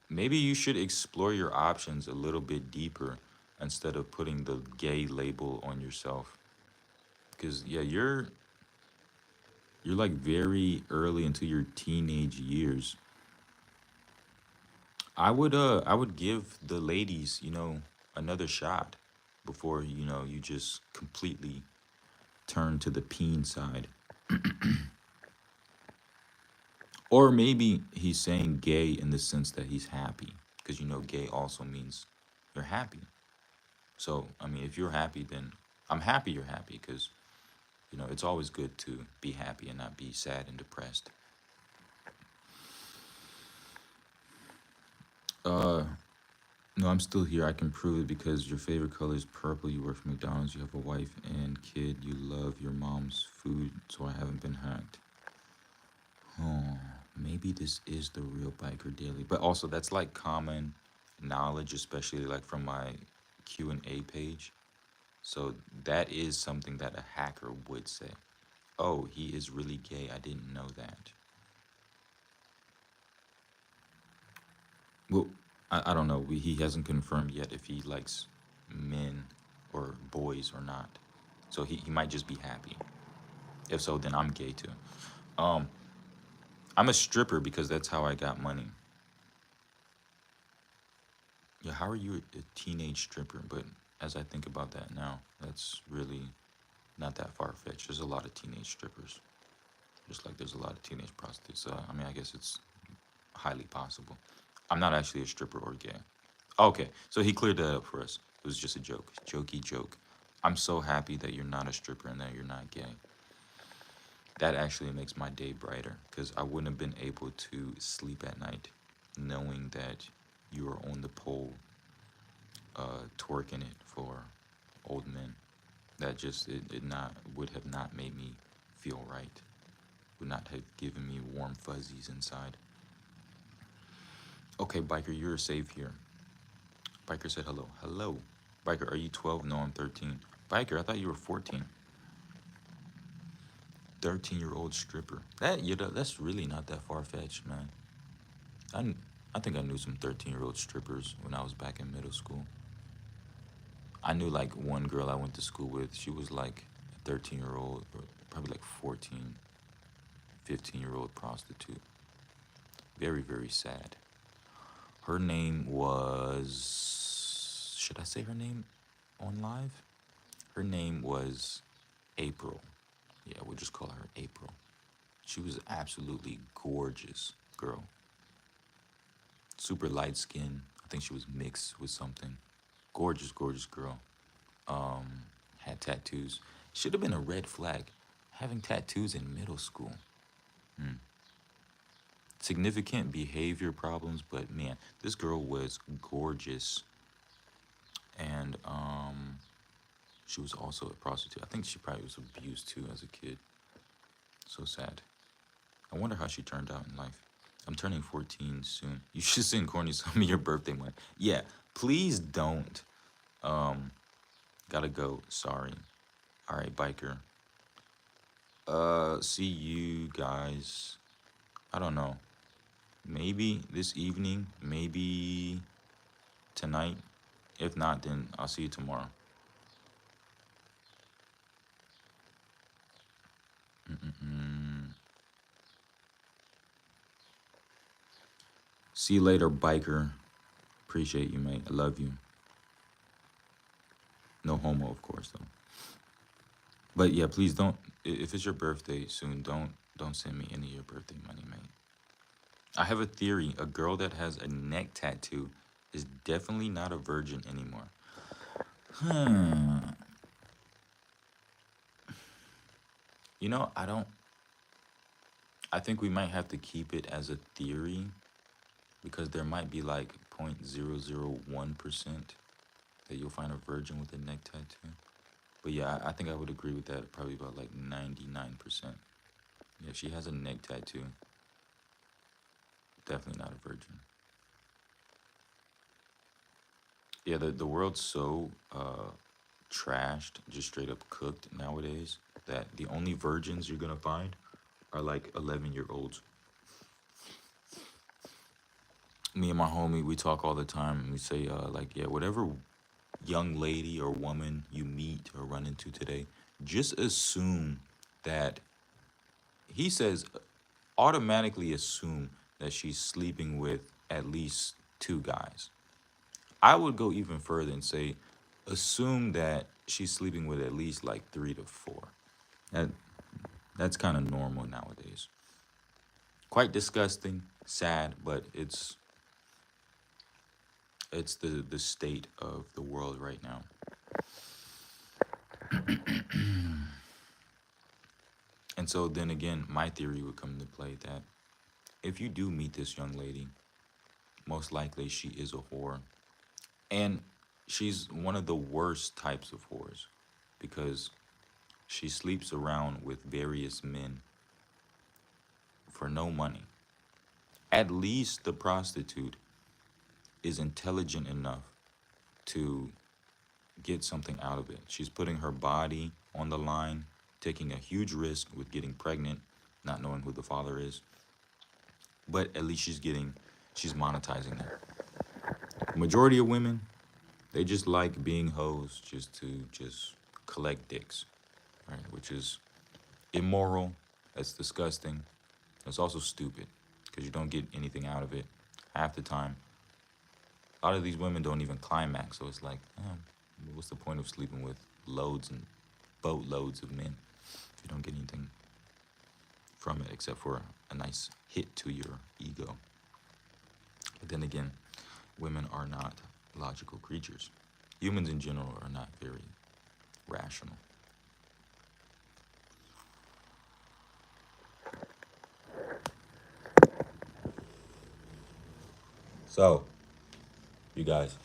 maybe you should explore your options a little bit deeper instead of putting the gay label on yourself. Because yeah, you're like very early into your teenage years. I would give the ladies, another shot before, you just completely turn to the peen side. Or maybe he's saying gay in the sense that he's happy, because gay also means you're happy. So, I mean, if you're happy, then I'm happy you're happy, because it's always good to be happy and not be sad and depressed. Uh, no, I'm still here. I can prove it because your favorite color is purple. You work for McDonald's. You have a wife and kid. You love your mom's food, so I haven't been hacked. Oh, maybe this is the real Biker Daily. But also, that's like common knowledge, especially like from my Q&A page. So that is something that a hacker would say. Oh, he is really gay. I didn't know that. Well, I don't know. He hasn't confirmed yet if he likes men or boys or not. So he might just be happy. If so, then I'm gay too. Um, I'm a stripper because that's how I got money. Yeah, how are you a teenage stripper? But as I think about that now, that's really not that far fetched. There's a lot of teenage strippers, just like there's a lot of teenage prostitutes. I mean, I guess it's highly possible. I'm not actually a stripper or gay. Okay, so he cleared that up for us. It was just a joke, jokey joke. I'm so happy that you're not a stripper and that you're not gay. That actually makes my day brighter because I wouldn't have been able to sleep at night knowing that you were on the pole twerking it for old men. That just it not would have not made me feel right. Would not have given me warm fuzzies inside. Okay, biker, you're safe here. Biker said hello. Hello. Biker, are you 12? No, I'm 13. Biker, I thought you were 14. 13-year-old stripper. That's really not that far fetched, man. I I think I knew some 13-year-old strippers when I was back in middle school. I knew like one girl I went to school with. She was like a 13-year-old or probably like 14, 15-year-old prostitute. Very, very sad. Her name was. Should I say her name on live? Her name was April. Yeah, we'll just call her April. She was absolutely gorgeous girl. Super light skin. I think she was mixed with something. Gorgeous, gorgeous girl. Had tattoos. Should have been a red flag. Having tattoos in middle school. Significant behavior problems, but man, this girl was gorgeous. And she was also a prostitute. I think she probably was abused too as a kid. So sad. I wonder how she turned out in life. I'm turning 14 soon. You should send Corny some of your birthday money. Yeah, please don't. Gotta go. Sorry. All right, biker. See you guys. I don't know. Maybe this evening. Maybe tonight. If not, then I'll see you tomorrow. See you later, biker. Appreciate you, mate. I love you. No homo, of course, though. But yeah, please don't. If it's your birthday soon, don't send me any of your birthday money, mate. I have a theory. A girl that has a neck tattoo is definitely not a virgin anymore. Hmm. You know, I don't. I think we might have to keep it as a theory because there might be like 0.001% that you'll find a virgin with a neck tattoo. But yeah, I think I would agree with that. Probably about like 99%. Yeah, if she has a neck tattoo, definitely not a virgin. Yeah, the world's so trashed, just straight up cooked nowadays that the only virgins you're gonna find are like 11-year-olds. Me and my homie, we talk all the time. We say like, yeah, whatever young lady or woman you meet or run into today, just assume that he says automatically assume that she's sleeping with at least two guys. I would go even further and say assume that she's sleeping with at least like three to four. That that's kind of normal nowadays. Quite disgusting, sad, but it's the state of the world right now. And so then again, my theory would come into play that if you do meet this young lady, most likely she is a whore. And she's one of the worst types of whores because she sleeps around with various men for no money. At least the prostitute is intelligent enough to get something out of it. She's putting her body on the line, taking a huge risk with getting pregnant, not knowing who the father is. But at least she's monetizing that. Majority of women, they just like being hoes just to just collect dicks, right? Which is immoral. That's disgusting. It's also stupid because you don't get anything out of it half the time. A lot of these women don't even climax, so it's like, what's the point of sleeping with loads and boatloads of men if you don't get anything from it except for a nice hit to your ego? But then again, women are not logical creatures. Humans in general are not very rational. So, you guys,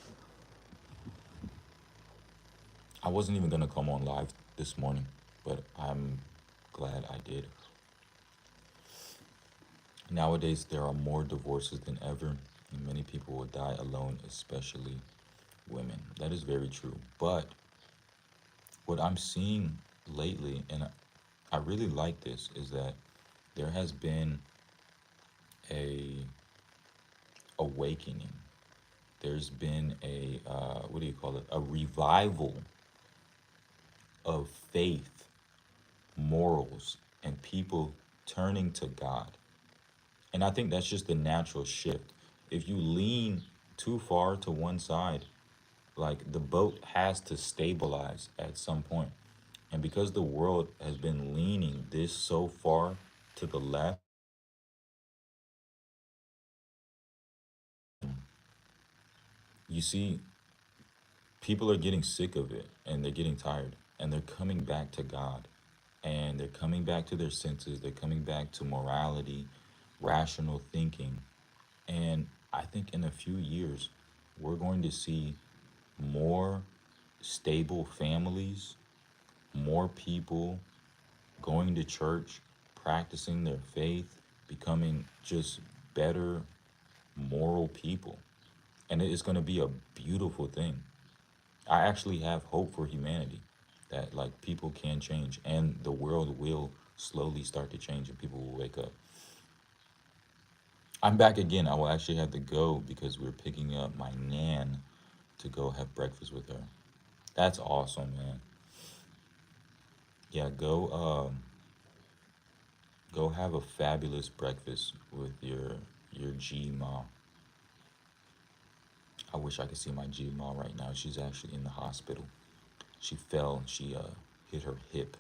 I wasn't even gonna come on live this morning, but I'm glad I did. Nowadays, there are more divorces than ever, and many people will die alone, especially women. That is very true. But what I'm seeing lately, and I really like this, is that there has been a awakening. There's been a what do you call it? A revival of faith, morals, and people turning to God. And I think that's just the natural shift. If you lean too far to one side, like the boat has to stabilize at some point. And because the world has been leaning this so far to the left, you see, people are getting sick of it and they're getting tired and they're coming back to God and they're coming back to their senses. They're coming back to morality, rational thinking. And I think in a few years, we're going to see more stable families, more people going to church, practicing their faith, becoming just better moral people. And it is going to be a beautiful thing. I actually have hope for humanity that like people can change and the world will slowly start to change and people will wake up. I'm back again. I will actually have to go because we're picking up my nan to go have breakfast with her. That's awesome, man. Yeah, go have a fabulous breakfast with your G ma. I wish I could see my G-Ma right now. She's actually in the hospital. She fell and she hit her hip.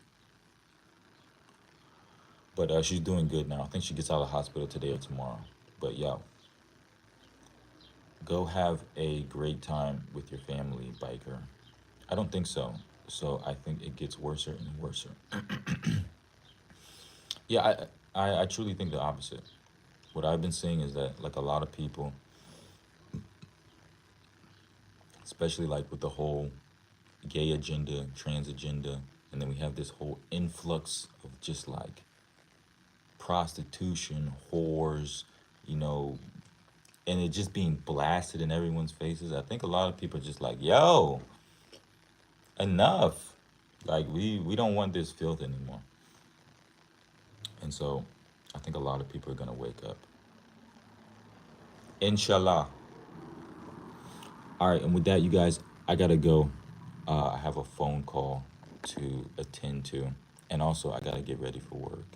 But she's doing good now. I think she gets out of the hospital today or tomorrow. But yeah, go have a great time with your family, biker. I don't think so. So I think it gets worse and worse. Yeah, I truly think the opposite. What I've been seeing is that like a lot of people, especially like with the whole gay agenda, trans agenda, and then we have this whole influx of just like prostitution, whores, you know, and it just being blasted in everyone's faces. I think a lot of people are just like, yo, enough. Like we don't want this filth anymore. And so I think a lot of people are gonna wake up. Inshallah. All right, and with that, you guys, I gotta go. I have a phone call to attend to, and also I gotta get ready for work.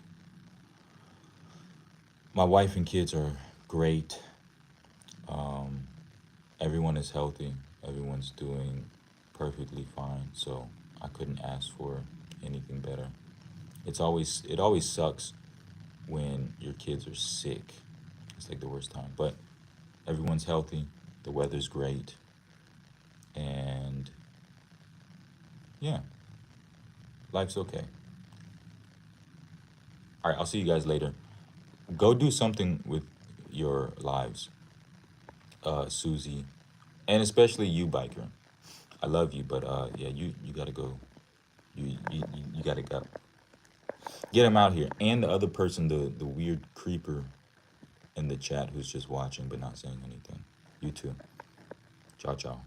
My wife and kids are great. Everyone is healthy. Everyone's doing perfectly fine. So I couldn't ask for anything better. It always sucks when your kids are sick. It's like the worst time. But everyone's healthy. The weather's great, and yeah, life's okay. All right, I'll see you guys later. Go do something with your lives, Susie, and especially you, biker. I love you, but yeah, you gotta go. You gotta go. Get him out here, and the other person, the weird creeper in the chat who's just watching but not saying anything. You too. Ciao, ciao.